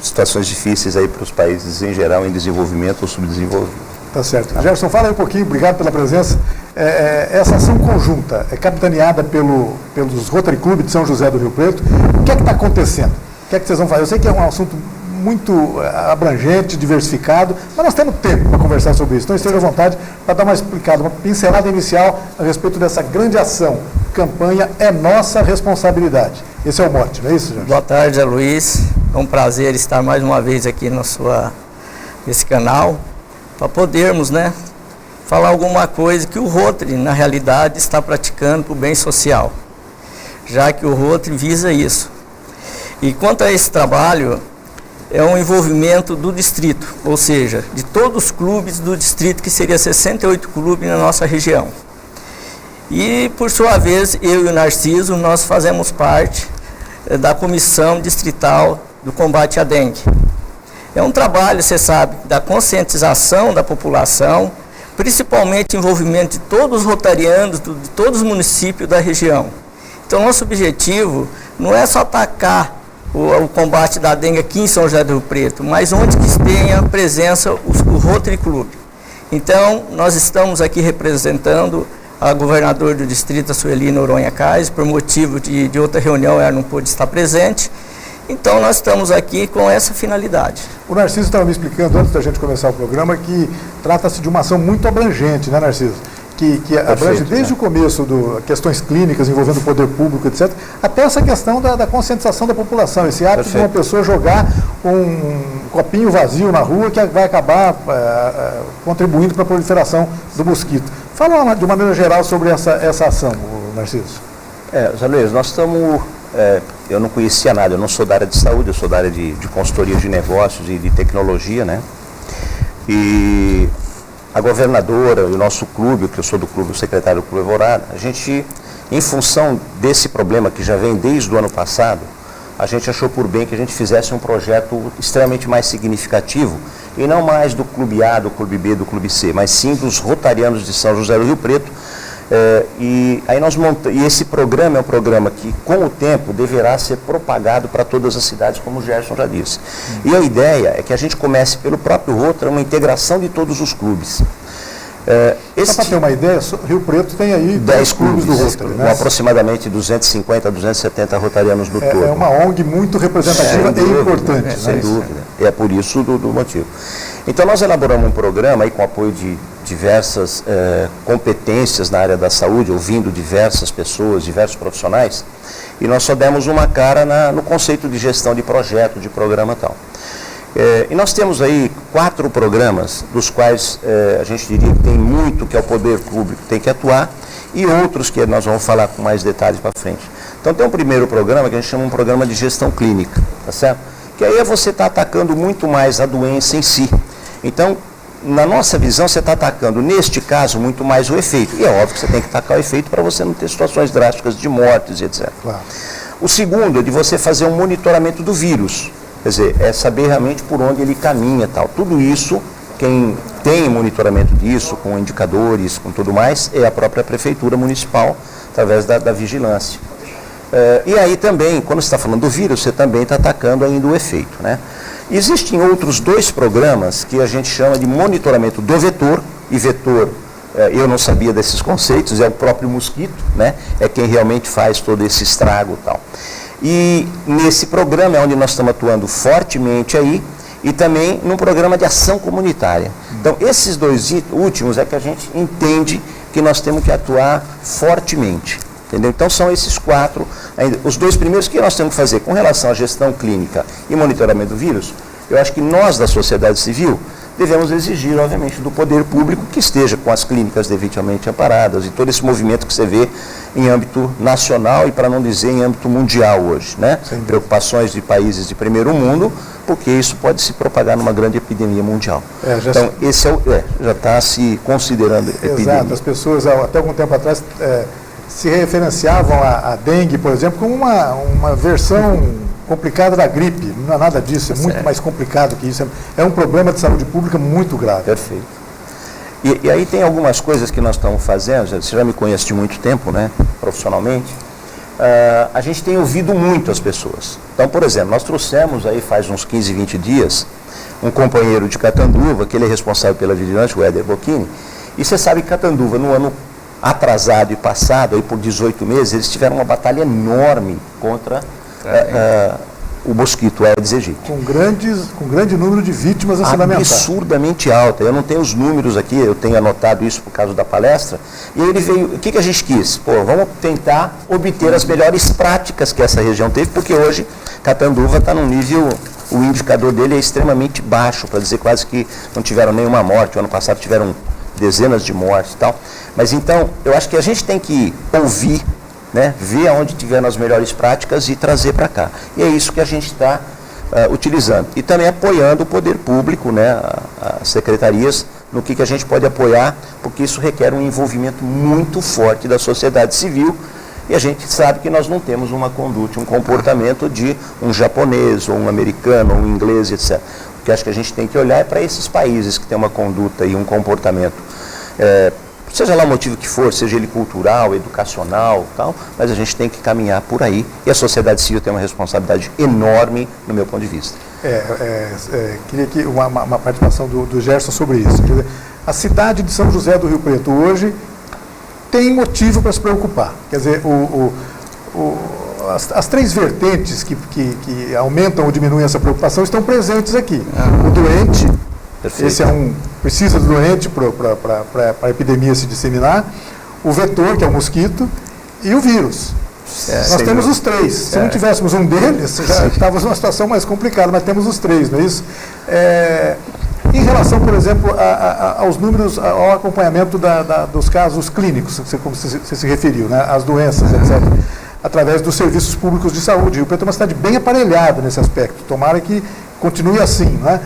situações difíceis aí para os países em geral, em desenvolvimento ou subdesenvolvido.
Tá certo. Gerson, fala aí um pouquinho, obrigado pela presença. Essa ação conjunta é capitaneada pelos Rotary Club de São José do Rio Preto. O que é que está acontecendo? O que é que vocês vão fazer? Eu sei que é um assunto muito abrangente, diversificado, mas nós temos tempo para conversar sobre isso. Então esteja à vontade para dar uma explicada, uma pincelada inicial a respeito dessa grande ação. Campanha é nossa responsabilidade. Esse é o mote, não é isso, Gerson?
Boa tarde, Luiz. É um prazer estar mais uma vez aqui nesse canal, para podermos, falar alguma coisa que o Rotary, na realidade, está praticando para o bem social, já que o Rotary visa isso. E quanto a esse trabalho, é um envolvimento do distrito, ou seja, de todos os clubes do distrito, que seria 68 clubes na nossa região. E, por sua vez, eu e o Narciso, nós fazemos parte da Comissão Distrital do Combate à Dengue. É um trabalho, você sabe, da conscientização da população, principalmente envolvimento de todos os rotarianos, de todos os municípios da região. Então, nosso objetivo não é só atacar o combate da dengue aqui em São José do Rio Preto, mas onde que tenha presença o Rotary Club. Então, nós estamos aqui representando a governadora do distrito, a Sueli Noronha Cais, por motivo de outra reunião, ela não pôde estar presente. Então, nós estamos aqui com essa finalidade.
O Narciso estava me explicando, antes da gente começar o programa, que trata-se de uma ação muito abrangente, né, Narciso? Que abrange desde o começo questões clínicas envolvendo o poder público, etc., até essa questão da conscientização da população, esse hábito de uma pessoa jogar um copinho vazio na rua que vai acabar contribuindo para a proliferação do mosquito. Fala de uma maneira geral sobre essa ação, Narciso.
Zé Luiz, nós estamos... eu não conhecia nada, eu não sou da área de saúde, eu sou da área de consultoria de negócios e de tecnologia, né? E a governadora e o nosso clube, que eu sou do clube, o secretário do Clube Alvorada, a gente, em função desse problema que já vem desde o ano passado, a gente achou por bem que a gente fizesse um projeto extremamente mais significativo, e não mais do Clube A, do Clube B, do Clube C, mas sim dos rotarianos de São José do Rio Preto. E esse programa é um programa que, com o tempo, deverá ser propagado para todas as cidades, como o Gerson já disse. E a ideia é que a gente comece pelo próprio Rotary, uma integração de todos os clubes.
Só para ter uma ideia, Rio Preto tem aí 10 clubes do Rotary,
né? Com aproximadamente 250 a 270 rotarianos no todo.
É uma ONG muito representativa e importante.
Sem dúvida. E é por isso do motivo. Então, nós elaboramos um programa aí com apoio de diversas competências na área da saúde, ouvindo diversas pessoas, diversos profissionais, e nós só demos uma cara no conceito de gestão de projeto, de programa e tal. E nós temos aí 4 programas, dos quais a gente diria que tem muito que é o poder público tem que atuar, e outros que nós vamos falar com mais detalhes para frente. Então, tem um primeiro programa que a gente chama um programa de gestão clínica, tá certo? Que aí você está atacando muito mais a doença em si. Então, na nossa visão, você está atacando, neste caso, muito mais o efeito. E é óbvio que você tem que atacar o efeito para você não ter situações drásticas de mortes, etc.
Claro.
O segundo é de você fazer um monitoramento do vírus. Quer dizer, é saber realmente por onde ele caminha, tal. Tudo isso, quem tem monitoramento disso, com indicadores, com tudo mais, é a própria Prefeitura Municipal, através da vigilância. E aí também, quando você está falando do vírus, você também está atacando ainda o efeito, né? Existem outros 2 programas que a gente chama de monitoramento do vetor, e vetor, eu não sabia desses conceitos, é o próprio mosquito, né? É quem realmente faz todo esse estrago e tal. E nesse programa é onde nós estamos atuando fortemente aí, e também num programa de ação comunitária. Então, esses dois últimos é que a gente entende que nós temos que atuar fortemente. Entendeu? Então, são esses 4. Os 2 primeiros que nós temos que fazer com relação à gestão clínica e monitoramento do vírus, eu acho que nós, da sociedade civil, devemos exigir, obviamente, do poder público que esteja com as clínicas devidamente amparadas e todo esse movimento que você vê em âmbito nacional e, para não dizer, em âmbito mundial hoje, né? Preocupações de países de primeiro mundo, porque isso pode se propagar numa grande epidemia mundial. Então, esse já está se considerando epidemia.
Exato, as pessoas, até algum tempo atrás, se referenciavam a dengue, por exemplo, como uma versão complicada da gripe. Não é nada disso, é muito mais complicado que isso. É um problema de saúde pública muito grave.
Perfeito. E aí tem algumas coisas que nós estamos fazendo, você já me conhece de muito tempo, né, profissionalmente. A gente tem ouvido muito as pessoas. Então, por exemplo, nós trouxemos aí faz uns 15, 20 dias, um companheiro de Catanduva, que ele é responsável pela vigilância, o Éder Bocchini, e você sabe que Catanduva, no ano atrasado e passado, aí por 18 meses, eles tiveram uma batalha enorme contra o mosquito Aedes aegypti.
Com grande número de vítimas a se lamentar.
Absurdamente alta. Eu não tenho os números aqui, eu tenho anotado isso por causa da palestra. E aí ele veio, o que a gente quis? Vamos tentar obter as melhores práticas que essa região teve, porque hoje Catanduva está num nível, o indicador dele é extremamente baixo, para dizer quase que não tiveram nenhuma morte. O ano passado tiveram dezenas de mortes e tal. Mas então, eu acho que a gente tem que ouvir, né, ver aonde tiveram as melhores práticas e trazer para cá. E é isso que a gente está utilizando. E também apoiando o poder público, né, as secretarias, no que a gente pode apoiar, porque isso requer um envolvimento muito forte da sociedade civil. E a gente sabe que nós não temos uma conduta, um comportamento de um japonês, ou um americano, ou um inglês, etc. O que acho que a gente tem que olhar é para esses países que têm uma conduta e um comportamento, seja lá o motivo que for, seja ele cultural, educacional, tal, mas a gente tem que caminhar por aí, e a sociedade civil tem uma responsabilidade enorme, no meu ponto de vista.
Queria aqui uma participação do Gerson sobre isso. Quer dizer, a cidade de São José do Rio Preto hoje tem motivo para se preocupar. Quer dizer, as 3 vertentes que aumentam ou diminuem essa preocupação estão presentes aqui. O doente, esse precisa do doente para a epidemia se disseminar, o vetor, que é o mosquito, e o vírus. Nós temos os 3. Se não tivéssemos um deles, já estávamos numa situação mais complicada, mas temos os 3, não é isso? Em relação, por exemplo, aos números, ao acompanhamento dos casos clínicos, como você se referiu, né, as doenças, etc., através dos serviços públicos de saúde. Rio Preto é uma cidade bem aparelhada nesse aspecto. Tomara que continue assim, né?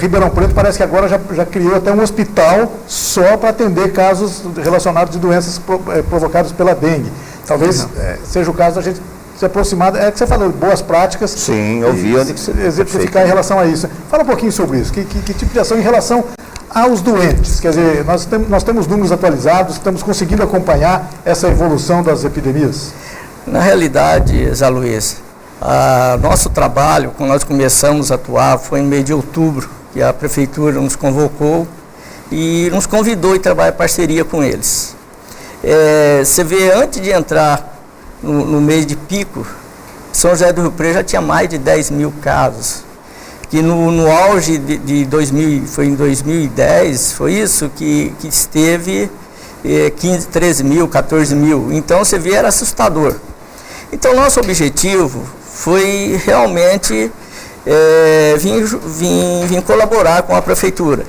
Ribeirão Preto parece que agora já criou até um hospital só para atender casos relacionados de doenças provocadas pela dengue. Talvez seja o caso da gente se aproximar, que você falou, boas práticas.
Sim, eu vi onde que você
exemplificar em relação a isso. Fala um pouquinho sobre isso, que tipo de ação em relação aos doentes. Quer dizer, nós temos números atualizados, estamos conseguindo acompanhar essa evolução das epidemias?
Na realidade, Zé Luiz, nosso trabalho, quando nós começamos a atuar, foi em mês de outubro, que a prefeitura nos convocou e nos convidou a trabalhar em parceria com eles. Você vê, antes de entrar no mês de pico, São José do Rio Preto já tinha mais de 10 mil casos. Que no auge de 2000, foi em 2010, foi isso, que esteve 15, 13 mil, 14 mil. Então você vê, era assustador. Então nosso objetivo foi realmente vir colaborar com a prefeitura.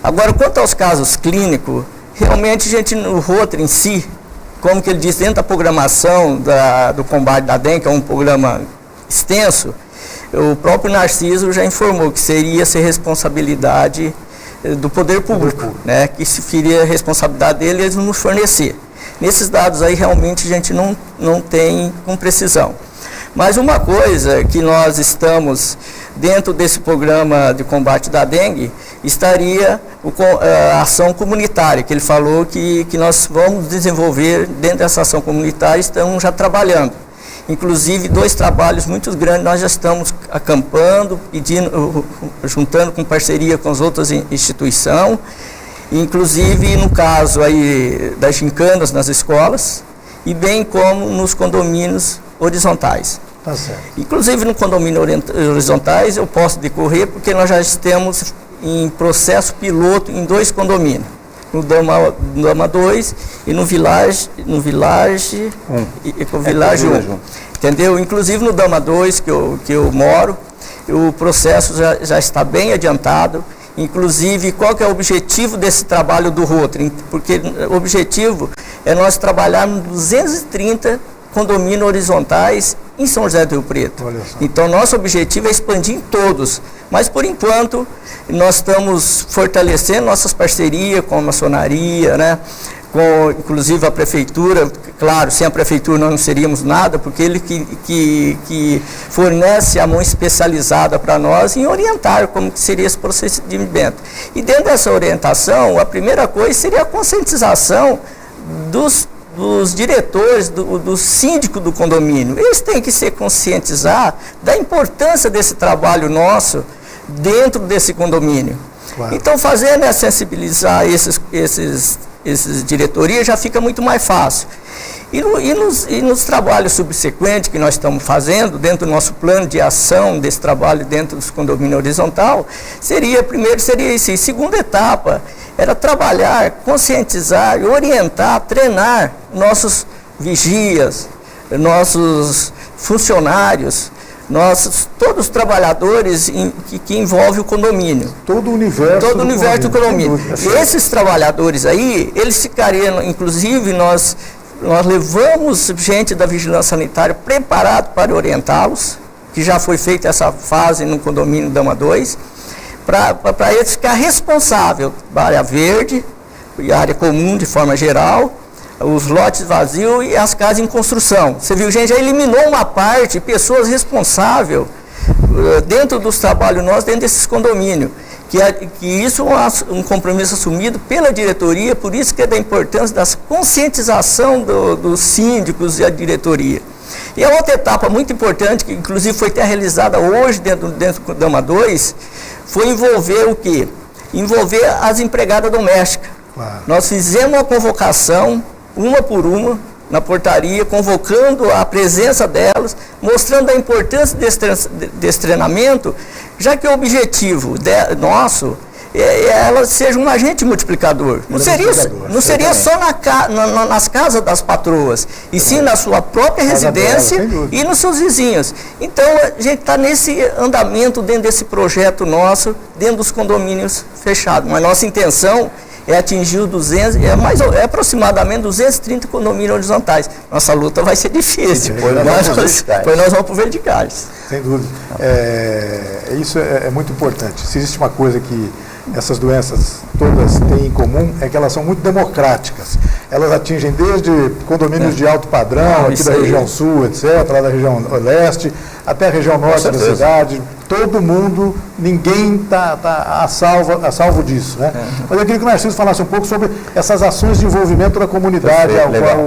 Agora, quanto aos casos clínicos, realmente o Rotary em si, como que ele diz, dentro da programação do combate da dengue, que é um programa extenso, o próprio Narciso já informou que seria ser responsabilidade do poder público, né, que se seria a responsabilidade dele eles nos fornecer. Nesses dados aí realmente a gente não tem com precisão. Mas uma coisa que nós estamos dentro desse programa de combate da dengue, estaria a ação comunitária, que ele falou que nós vamos desenvolver dentro dessa ação comunitária, estamos já trabalhando. Inclusive, 2 trabalhos muito grandes, nós já estamos acampando, juntando com parceria com as outras instituições, inclusive no caso aí das gincanas nas escolas, e bem como nos condomínios horizontais.
Tá certo.
Inclusive no condomínio Horizontais eu posso decorrer porque nós já estamos em processo piloto em 2 condomínios. No Dama 2 e no Village 1. Entendeu? Inclusive no Dama 2 que eu moro, o processo já está bem adiantado. Inclusive, qual que é o objetivo desse trabalho do Rotary? Porque o objetivo é nós trabalharmos 230 condomínios horizontais em São José do Rio Preto. Então, nosso objetivo é expandir em todos. Mas, por enquanto, nós estamos fortalecendo nossas parcerias com a maçonaria, né? Com, inclusive, a prefeitura. Claro, sem a prefeitura nós não seríamos nada, porque ele que fornece a mão especializada para nós em orientar como que seria esse procedimento. E dentro dessa orientação, a primeira coisa seria a conscientização dos diretores, do síndico do condomínio. Eles têm que se conscientizar da importância desse trabalho nosso dentro desse condomínio. Claro. Então, fazendo sensibilizar esses diretorias já fica muito mais fácil. E nos trabalhos subsequentes que nós estamos fazendo, dentro do nosso plano de ação desse trabalho dentro dos condomínios horizontal, primeiro seria isso. E segunda etapa era trabalhar, conscientizar, orientar, treinar nossos vigias, nossos funcionários, todos os trabalhadores que envolvem o condomínio.
Todo o universo
do condomínio. Esses trabalhadores aí, eles ficariam, inclusive nós levamos gente da vigilância sanitária preparado para orientá-los, que já foi feita essa fase no condomínio Dama 2, para eles ficar responsáveis da área verde e área comum de forma geral, os lotes vazios e as casas em construção. Você viu, gente, já eliminou uma parte, pessoas responsáveis dentro dos trabalhos nossos, dentro desses condomínios. Que isso é um compromisso assumido pela diretoria, por isso que é da importância da conscientização dos síndicos e a diretoria. E a outra etapa muito importante, que inclusive foi até realizada hoje dentro do Dama 2, foi envolver o quê? Envolver as empregadas domésticas. Claro. Nós fizemos uma convocação, uma por uma, na portaria, convocando a presença delas, mostrando a importância desse treinamento, já que o objetivo nosso é ela seja um agente multiplicador. Não seria só nas casas das patroas, e sim na sua própria residência e nos seus vizinhos. Então, a gente está nesse andamento dentro desse projeto nosso, dentro dos condomínios fechados. Mas nossa intenção é atingir aproximadamente 230 condomínios horizontais. Nossa luta vai ser difícil, depois nós vamos para o verticais.
Sem dúvida. Isso é muito importante. Se existe uma coisa que essas doenças todas têm em comum, é que elas são muito democráticas. Elas atingem desde condomínios de alto padrão, aqui da região sul, etc., lá da região leste, até a região norte da cidade. Todo mundo, ninguém está a salvo disso, né? Mas eu queria que o Narciso falasse um pouco sobre essas ações de envolvimento da comunidade ao qual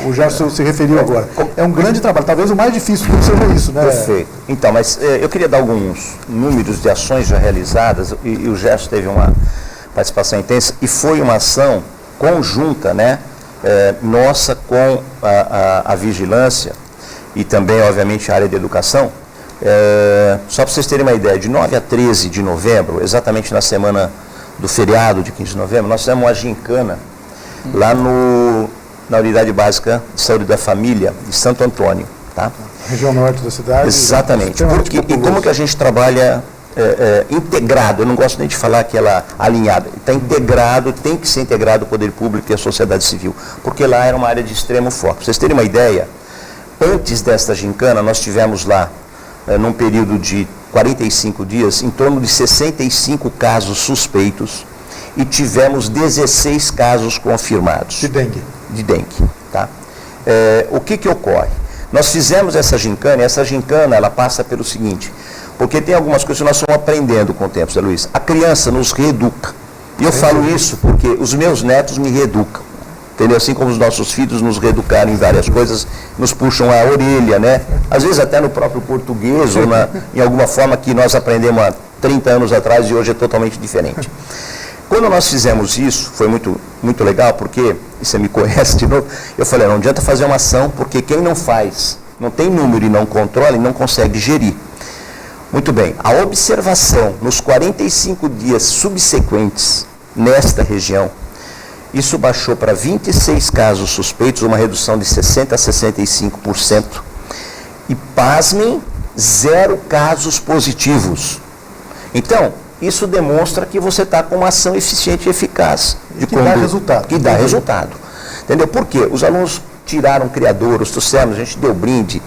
o Gerson se referiu agora. É um grande trabalho, talvez o mais difícil do que seja isso, né?
Perfeito. Então, mas eu queria dar alguns números de ações já realizadas, e o Gerson teve uma participação intensa, e foi uma ação conjunta, né? Nossa com a vigilância e também, obviamente, a área de educação. Só para vocês terem uma ideia, de 9 a 13 de novembro, exatamente na semana do feriado de 15 de novembro, nós fizemos uma gincana lá na Unidade Básica de Saúde da Família de Santo Antônio. Tá?
Região norte da cidade.
Exatamente. E como que a gente trabalha integrado, eu não gosto nem de falar que ela alinhada, está integrado, tem que ser integrado o poder público e a sociedade civil, porque lá era uma área de extremo foco. Para vocês terem uma ideia, antes desta gincana, nós tivemos lá, num período de 45 dias, em torno de 65 casos suspeitos e tivemos 16 casos confirmados.
De dengue.
De dengue, tá? O que ocorre? Nós fizemos essa gincana, e essa gincana ela passa pelo seguinte, porque tem algumas coisas que nós estamos aprendendo com o tempo, Zé Luiz. A criança nos reeduca. E eu falo isso porque os meus netos me reeducam. Entendeu? Assim como os nossos filhos nos reeducaram em várias coisas, nos puxam a orelha, né? Às vezes até no próprio português ou em alguma forma que nós aprendemos há 30 anos atrás e hoje é totalmente diferente. Quando nós fizemos isso, foi muito, muito legal, porque, e você me conhece de novo, eu falei, não adianta fazer uma ação, porque quem não faz não tem número e não controla e não consegue gerir. Muito bem, a observação nos 45 dias subsequentes nesta região, isso baixou para 26 casos suspeitos, uma redução de 60% a 65%. E, pasmem, 0 casos positivos. Então, isso demonstra que você está com uma ação eficiente e eficaz.
Que dá resultado.
Que dá resultado. Entendeu? Por quê? Os alunos tiraram criadouros, trouxeram, a gente deu brinde.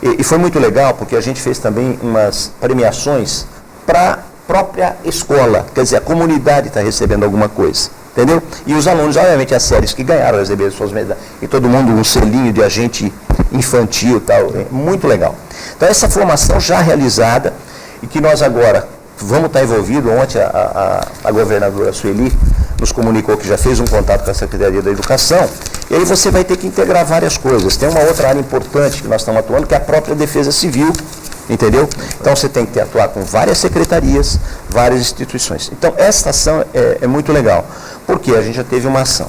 E foi muito legal, porque a gente fez também umas premiações para a própria escola. Quer dizer, a comunidade está recebendo alguma coisa. Entendeu? E os alunos, obviamente, as séries que ganharam, receberam suas medalhas. E todo mundo um selinho de agente infantil e tal. É muito legal. Então, essa formação já realizada e que nós agora vamos estar envolvidos. Ontem a governadora Sueli nos comunicou que já fez um contato com a Secretaria da Educação. E aí você vai ter que integrar várias coisas. Tem uma outra área importante que nós estamos atuando, que é a própria Defesa Civil. Entendeu? Então você tem que atuar com várias secretarias, várias instituições. Então essa ação é muito legal, porque a gente já teve uma ação.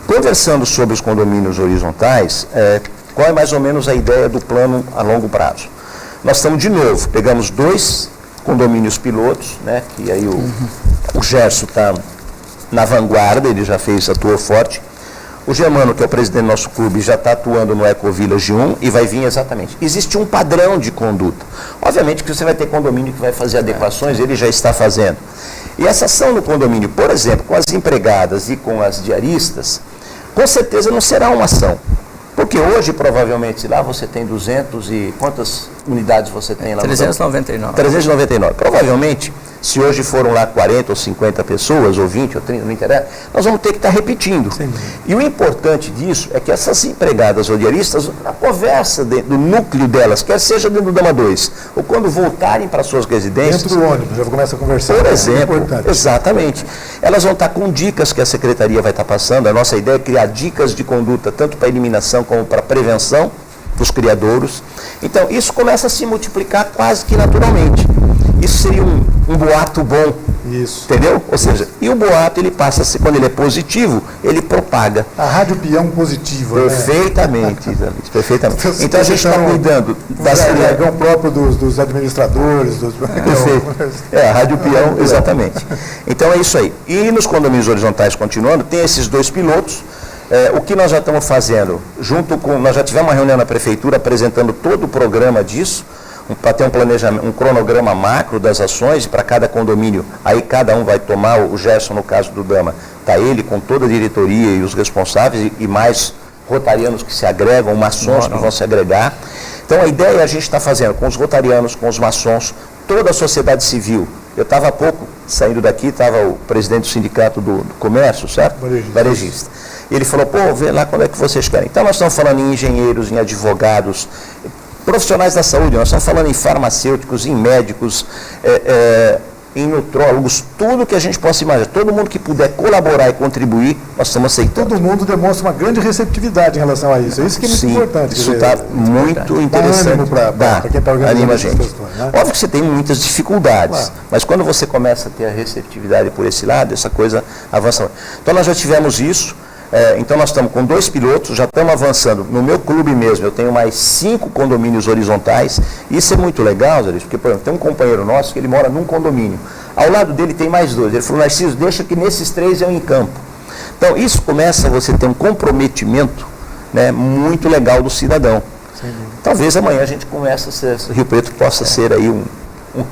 Conversando sobre os condomínios horizontais, qual é mais ou menos a ideia do plano a longo prazo? Nós estamos de novo, pegamos 2 condomínios pilotos, né, que aí o Gerson está na vanguarda, ele já atuou forte. O Germano, que é o presidente do nosso clube, já está atuando no Eco Village 1 e vai vir exatamente. Existe um padrão de conduta. Obviamente que você vai ter condomínio que vai fazer adequações, ele já está fazendo. E essa ação no condomínio, por exemplo, com as empregadas e com as diaristas, com certeza não será uma ação. Porque hoje, provavelmente, lá você tem 200 e... Quantas unidades você tem lá?
399.
399. Provavelmente, se hoje foram lá 40 ou 50 pessoas, ou 20 ou 30, não interessa, nós vamos ter que estar repetindo. Sim. E o importante disso é que essas empregadas ou diaristas, a conversa do núcleo delas, quer seja dentro do Dama 2, ou quando voltarem para suas residências...
Dentro do ônibus, já começa a conversar.
Por exemplo, exatamente. Elas vão estar com dicas que a Secretaria vai estar passando. A nossa ideia é criar dicas de conduta, tanto para eliminação como para prevenção dos criadouros. Então, isso começa a se multiplicar quase que naturalmente. Isso seria um boato bom.
Isso.
Entendeu? Ou seja, e o boato, ele passa a ser, quando ele é positivo, ele propaga.
A rádio peão positiva.
Perfeitamente, né? Perfeitamente. Então a gente está cuidando da
jargão próprio dos administradores.
Perfeito. A rádio peão, exatamente. Então é isso aí. E nos condomínios horizontais, continuando, tem esses 2 pilotos. O que nós já estamos fazendo, nós já tivemos uma reunião na prefeitura apresentando todo o programa disso, para ter um planejamento, um cronograma macro das ações para cada condomínio. Aí cada um vai tomar, o Gerson, no caso do Dama, está ele com toda a diretoria e os responsáveis e mais rotarianos que se agregam, maçons que vão se agregar. Então a ideia é a gente estar fazendo com os rotarianos, com os maçons, toda a sociedade civil. Eu estava há pouco saindo daqui, estava o presidente do sindicato do comércio, certo? Varejista. E ele falou, vê lá quando é que vocês querem. Então nós estamos falando em engenheiros, em advogados, profissionais da saúde, nós estamos falando em farmacêuticos, em médicos, em nutrólogos, tudo que a gente possa imaginar. Todo mundo que puder colaborar e contribuir, nós estamos aceitando.
Todo mundo demonstra uma grande receptividade em relação a isso. Isso que é muito importante.
Isso está muito interessante.
Para quem está organizando essas
questões, né? Óbvio que você tem muitas dificuldades, mas quando você começa a ter a receptividade por esse lado, essa coisa avança. Então nós já tivemos isso. Então nós estamos com 2 pilotos, já estamos avançando. No meu clube mesmo, eu tenho mais 5 condomínios horizontais. Isso é muito legal, Zé, porque, por exemplo, tem um companheiro nosso que ele mora num condomínio. Ao lado dele tem mais 2. Ele falou, Narciso, deixa que nesses 3 eu encampo. Então isso começa a você ter um comprometimento, né, muito legal do cidadão. Sim. Talvez amanhã a gente comece a ser, Rio Preto possa ser aí um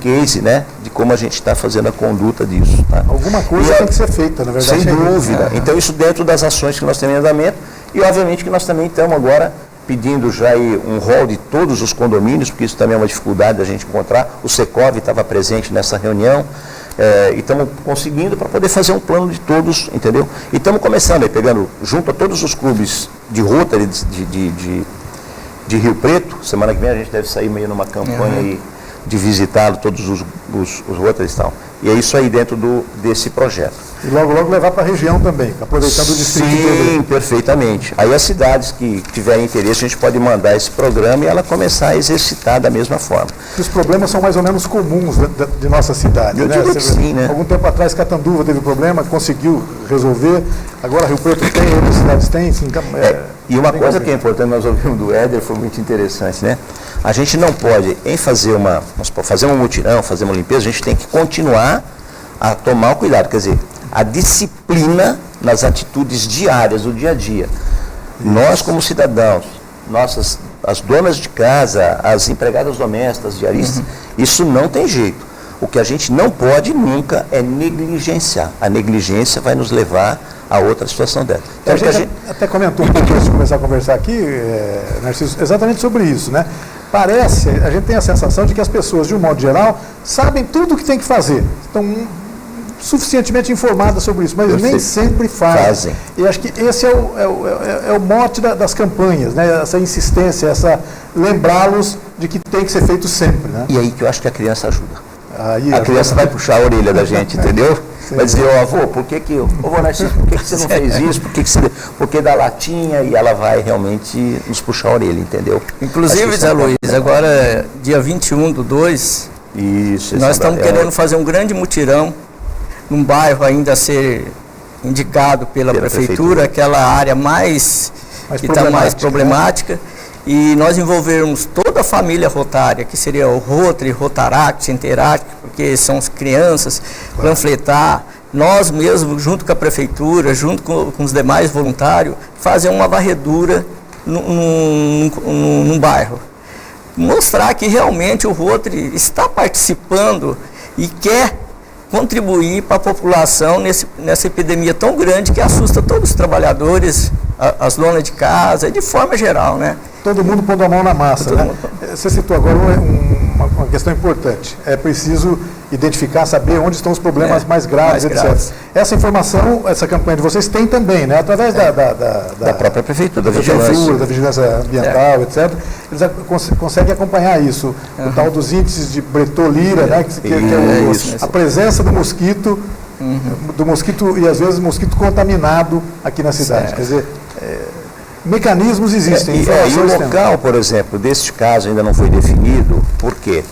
case, né, de como a gente está fazendo a conduta disso. Tá?
Alguma coisa tem que ser feita, na verdade.
Sem dúvida. Então isso dentro das ações que nós temos em andamento e obviamente que nós também estamos agora pedindo já aí um rol de todos os condomínios, porque isso também é uma dificuldade da gente encontrar. O Secov estava presente nessa reunião e estamos conseguindo para poder fazer um plano de todos, entendeu? E estamos começando aí, pegando junto a todos os clubes de Rotary de Rio Preto. Semana que vem a gente deve sair meio numa campanha aí de visitá-lo, todos os Rotaries e tal. E é isso aí dentro desse projeto.
E logo levar para a região também, aproveitando o distrito todo.
Sim, perfeitamente. Aí as cidades que tiverem interesse, a gente pode mandar esse programa e ela começar a exercitar da mesma forma.
Os problemas são mais ou menos comuns de nossa cidade.
Eu diria que sim, né?
Algum tempo atrás, Catanduva teve problema, conseguiu resolver. Agora Rio Preto tem, outras cidades têm. Sim,
e uma coisa que é importante, nós ouvimos do Éder, foi muito interessante, né? A gente não pode, em fazer um mutirão, fazer uma limpeza, a gente tem que continuar a tomar o cuidado. Quer dizer, a disciplina nas atitudes diárias, do dia a dia. Nós, como cidadãos, as donas de casa, as empregadas domésticas, diaristas, isso não tem jeito. O que a gente não pode nunca é negligenciar. A negligência vai nos levar a outra situação dela.
Então, a gente até comentou um pouco antes de começar a conversar aqui, Narciso, exatamente sobre isso, né? A gente tem a sensação de que as pessoas, de um modo geral, sabem tudo o que tem que fazer. Estão suficientemente informadas sobre isso, mas nem sempre fazem. E acho que esse é o mote das campanhas, né? Essa insistência, lembrá-los de que tem que ser feito sempre, né?
E aí que eu acho que a criança ajuda. A criança vai puxar a orelha da gente, entendeu? Sim. Vai dizer, avô, por que Narciso, por que você não fez isso? Por que da latinha? E ela vai realmente nos puxar a orelha, entendeu?
Inclusive, Zé Luiz, agora dia 21/2, nós estamos querendo fazer um grande mutirão num bairro ainda a ser indicado pela prefeitura, aquela área que está mais problemática. E nós envolvermos toda a família rotária, que seria o Rotary, Rotaract, Interact, porque são as crianças, panfletar, nós mesmos, junto com a prefeitura, junto com os demais voluntários, fazer uma varredura num bairro. Mostrar que realmente o Rotary está participando e quer contribuir para a população nessa epidemia tão grande que assusta todos os trabalhadores, as donas de casa, de forma geral, né?
Todo mundo pondo a mão na massa, né? Você citou agora uma questão importante. É preciso identificar, saber onde estão os problemas mais graves, etc. Essa informação, essa campanha de vocês tem também, né? Através da
própria prefeitura,
da vigilância ambiental, etc. Eles conseguem acompanhar isso. O tal dos índices de Bretolira, né? Que é a presença do mosquito, e às vezes mosquito contaminado aqui na cidade. Quer dizer, mecanismos existem.
E o local, por exemplo, deste caso ainda não foi definido, porque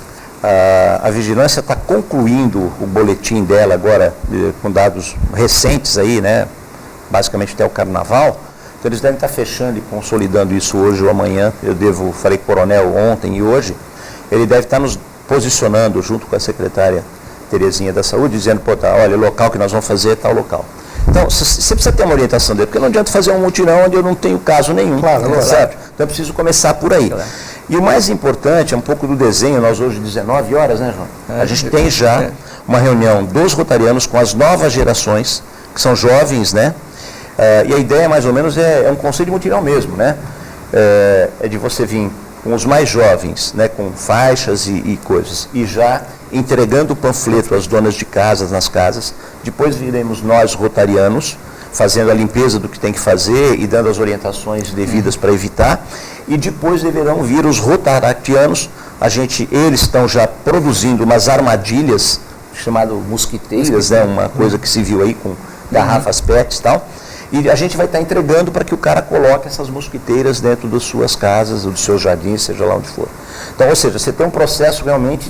a vigilância está concluindo o boletim dela agora, com dados recentes aí, né? Basicamente até o carnaval. Então eles devem estar fechando e consolidando isso hoje ou amanhã. Falei com o coronel ontem e hoje, ele deve estar nos posicionando junto com a secretária Terezinha da Saúde, dizendo, olha, o local que nós vamos fazer é tal local. Então, você precisa ter uma orientação dele, porque não adianta fazer um mutirão onde eu não tenho caso nenhum, certo? Então, eu preciso começar por aí. E o mais importante é um pouco do desenho, nós hoje 19 horas, né, João? A gente tem já uma reunião dos rotarianos com as novas gerações, que são jovens, né? E a ideia, mais ou menos, é um conselho de mutirão mesmo, né? É de você vir com os mais jovens, né, com faixas e coisas, e já entregando o panfleto às donas de casa, nas casas. Depois viremos nós, rotarianos, fazendo a limpeza do que tem que fazer e dando as orientações devidas para evitar. E depois deverão vir os rotaractianos. Eles estão já produzindo umas armadilhas, chamado mosquiteiras, né, uma coisa que se viu aí com garrafas PETs e tal. E a gente vai estar entregando para que o cara coloque essas mosquiteiras dentro das suas casas, ou dos seus jardins, seja lá onde for. Então, ou seja, você tem um processo realmente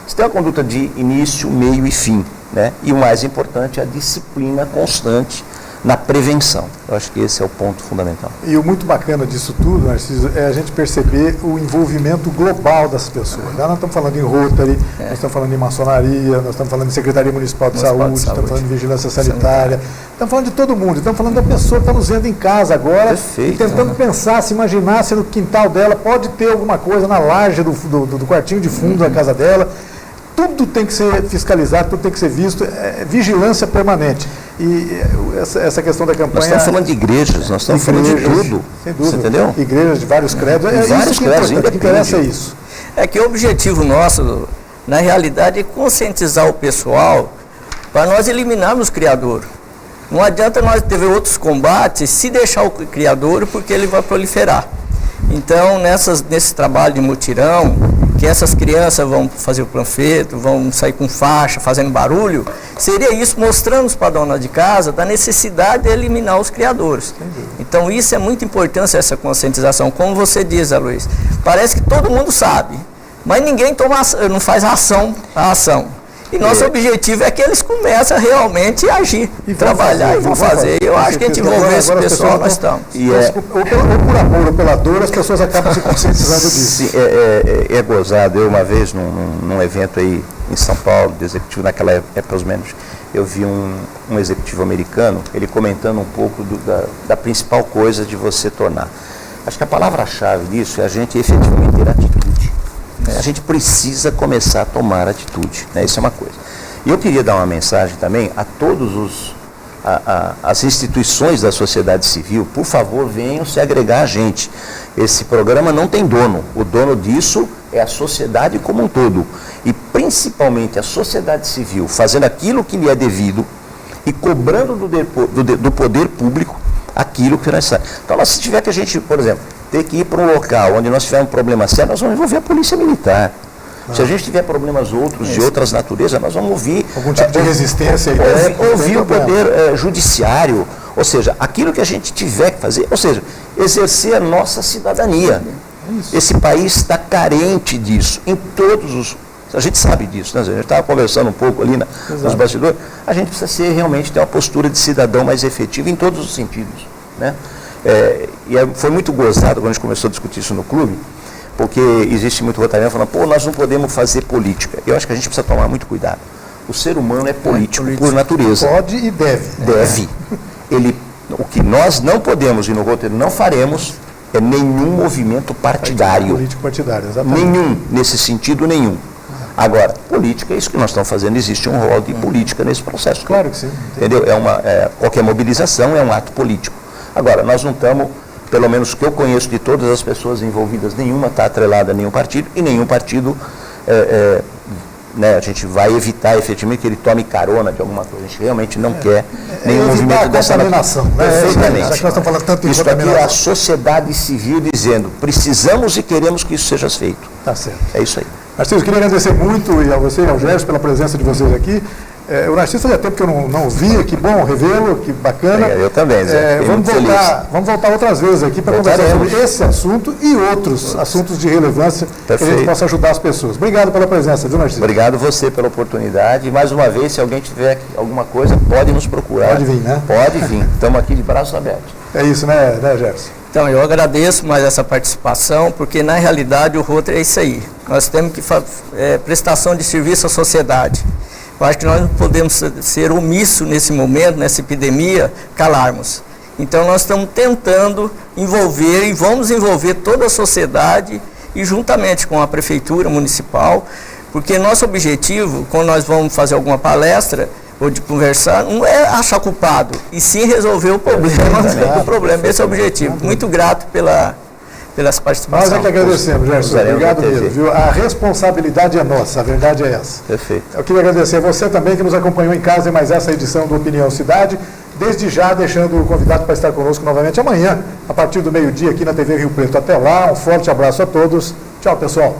você tem uma conduta de início, meio e fim, né? E o mais importante é a disciplina constante na prevenção. Eu acho que esse é o ponto fundamental.
E o muito bacana disso tudo, Narciso, é a gente perceber o envolvimento global das pessoas. Nós estamos falando em Rotary, nós estamos falando em maçonaria, nós estamos falando em Secretaria Municipal de Saúde, estamos falando de Vigilância Sanitária, estamos falando de todo mundo, estamos falando da pessoa que está nos vendo em casa agora,
perfeito,
e tentando pensar, se imaginar se no quintal dela pode ter alguma coisa na laje do quartinho de fundo da casa dela. Tudo tem que ser fiscalizado, tudo tem que ser visto, vigilância permanente. E essa questão da campanha...
Nós estamos falando de igrejas, nós estamos falando de tudo.
Sem dúvida.
Você entendeu?
Igrejas de vários credos.
Vários credos,
o que interessa é isso.
É que o objetivo nosso, na realidade, é conscientizar o pessoal para nós eliminarmos o criadouro. Não adianta nós ter outros combates se deixar o criadouro, porque ele vai proliferar. Então, nesse trabalho de mutirão, que essas crianças vão fazer o panfleto, vão sair com faixa, fazendo barulho, seria isso mostrando para a dona de casa da necessidade de eliminar os criadouros. Então isso é muito importante, essa conscientização. Como você diz, Luiz, parece que todo mundo sabe, mas ninguém não faz a ação. E nosso objetivo é que eles comecem a realmente agir, trabalhar e vão fazer. Eu acho que a gente envolver esse pessoal, nós estamos.
Ou por amor ou pela dor, as pessoas acabam se conscientizando disso.
Sim, é gozado. Eu uma vez, num evento aí em São Paulo, de executivo, naquela época, pelo menos, eu vi um executivo americano, ele comentando um pouco da principal coisa de você tornar. Acho que a palavra-chave disso é a gente efetivamente ter atitude. A gente precisa começar a tomar atitude, né? Isso é uma coisa. E eu queria dar uma mensagem também a todos as instituições da sociedade civil. Por favor, venham se agregar a gente. Esse programa não tem dono. O dono disso é a sociedade como um todo. E principalmente a sociedade civil fazendo aquilo que lhe é devido e cobrando do poder público aquilo que nós sabemos. Então, se tiver que a gente, por exemplo, ter que ir para um local onde nós tivermos um problema sério, nós vamos envolver a polícia militar. Se a gente tiver problemas outros, de outras naturezas, nós vamos ouvir...
Algum tipo de resistência.
Ouvir o poder judiciário, ou seja, aquilo que a gente tiver que fazer, ou seja, exercer a nossa cidadania. Esse país está carente disso, em todos os... A gente sabe disso, né? A gente estava conversando um pouco ali nos bastidores. A gente precisa realmente ter uma postura de cidadão mais efetiva em todos os sentidos, né? Foi muito gozado quando a gente começou a discutir isso no clube, porque existe muito rotariano falando, nós não podemos fazer política. Eu acho que a gente precisa tomar muito cuidado. O ser humano é político por natureza.
Pode e deve.
Deve. O que nós não podemos e no roteiro não faremos é nenhum movimento partidário.
Político partidário, exatamente.
Nenhum, nesse sentido nenhum. Agora, política é isso que nós estamos fazendo, existe um rol de política nesse processo.
Claro que sim.
Entendeu? Qualquer mobilização é um ato político. Agora, nós não estamos, pelo menos que eu conheço de todas as pessoas envolvidas, nenhuma está atrelada a nenhum partido, e nenhum partido, a gente vai evitar efetivamente que ele tome carona de alguma coisa. A gente realmente não quer nenhum movimento dessa
contaminação.
Perfeitamente.
Já que nós estamos falando tanto em
isso aqui
contaminação.
é a sociedade civil dizendo, precisamos e queremos que isso seja feito.
Tá certo.
É isso aí.
Narciso, queria agradecer muito e a você e ao Gerson pela presença de vocês aqui. O Narciso fazia tempo que eu não via, que bom revê-lo, que bacana.
Eu também, Zé.
Vamos voltar outras vezes aqui para conversar sobre esse assunto e outros assuntos de relevância que a gente possa ajudar as pessoas. Obrigado pela presença, viu, Narciso?
Obrigado você pela oportunidade. E mais uma vez, se alguém tiver alguma coisa, pode nos procurar.
Pode vir, né?
Pode vir. Estamos aqui de braços abertos.
É isso, né, Gerson?
Então, eu agradeço mais essa participação, porque na realidade o Rotary é isso aí. Nós temos que prestação de serviço à sociedade. Eu acho que nós não podemos ser omissos nesse momento, nessa epidemia, calarmos. Então nós estamos tentando envolver e vamos envolver toda a sociedade e juntamente com a prefeitura municipal, porque nosso objetivo, quando nós vamos fazer alguma palestra ou de conversar, não é achar culpado, e sim resolver o problema. Esse é o objetivo. Muito grato pelas participações.
Nós é que agradecemos, Gerson. Obrigado mesmo. Viu? A responsabilidade é nossa, a verdade é essa.
Perfeito.
Eu queria agradecer a você também que nos acompanhou em casa em mais essa edição do Opinião Cidade. Desde já, deixando o convidado para estar conosco novamente amanhã, a partir do meio-dia aqui na TV Rio Preto. Até lá, um forte abraço a todos. Tchau, pessoal.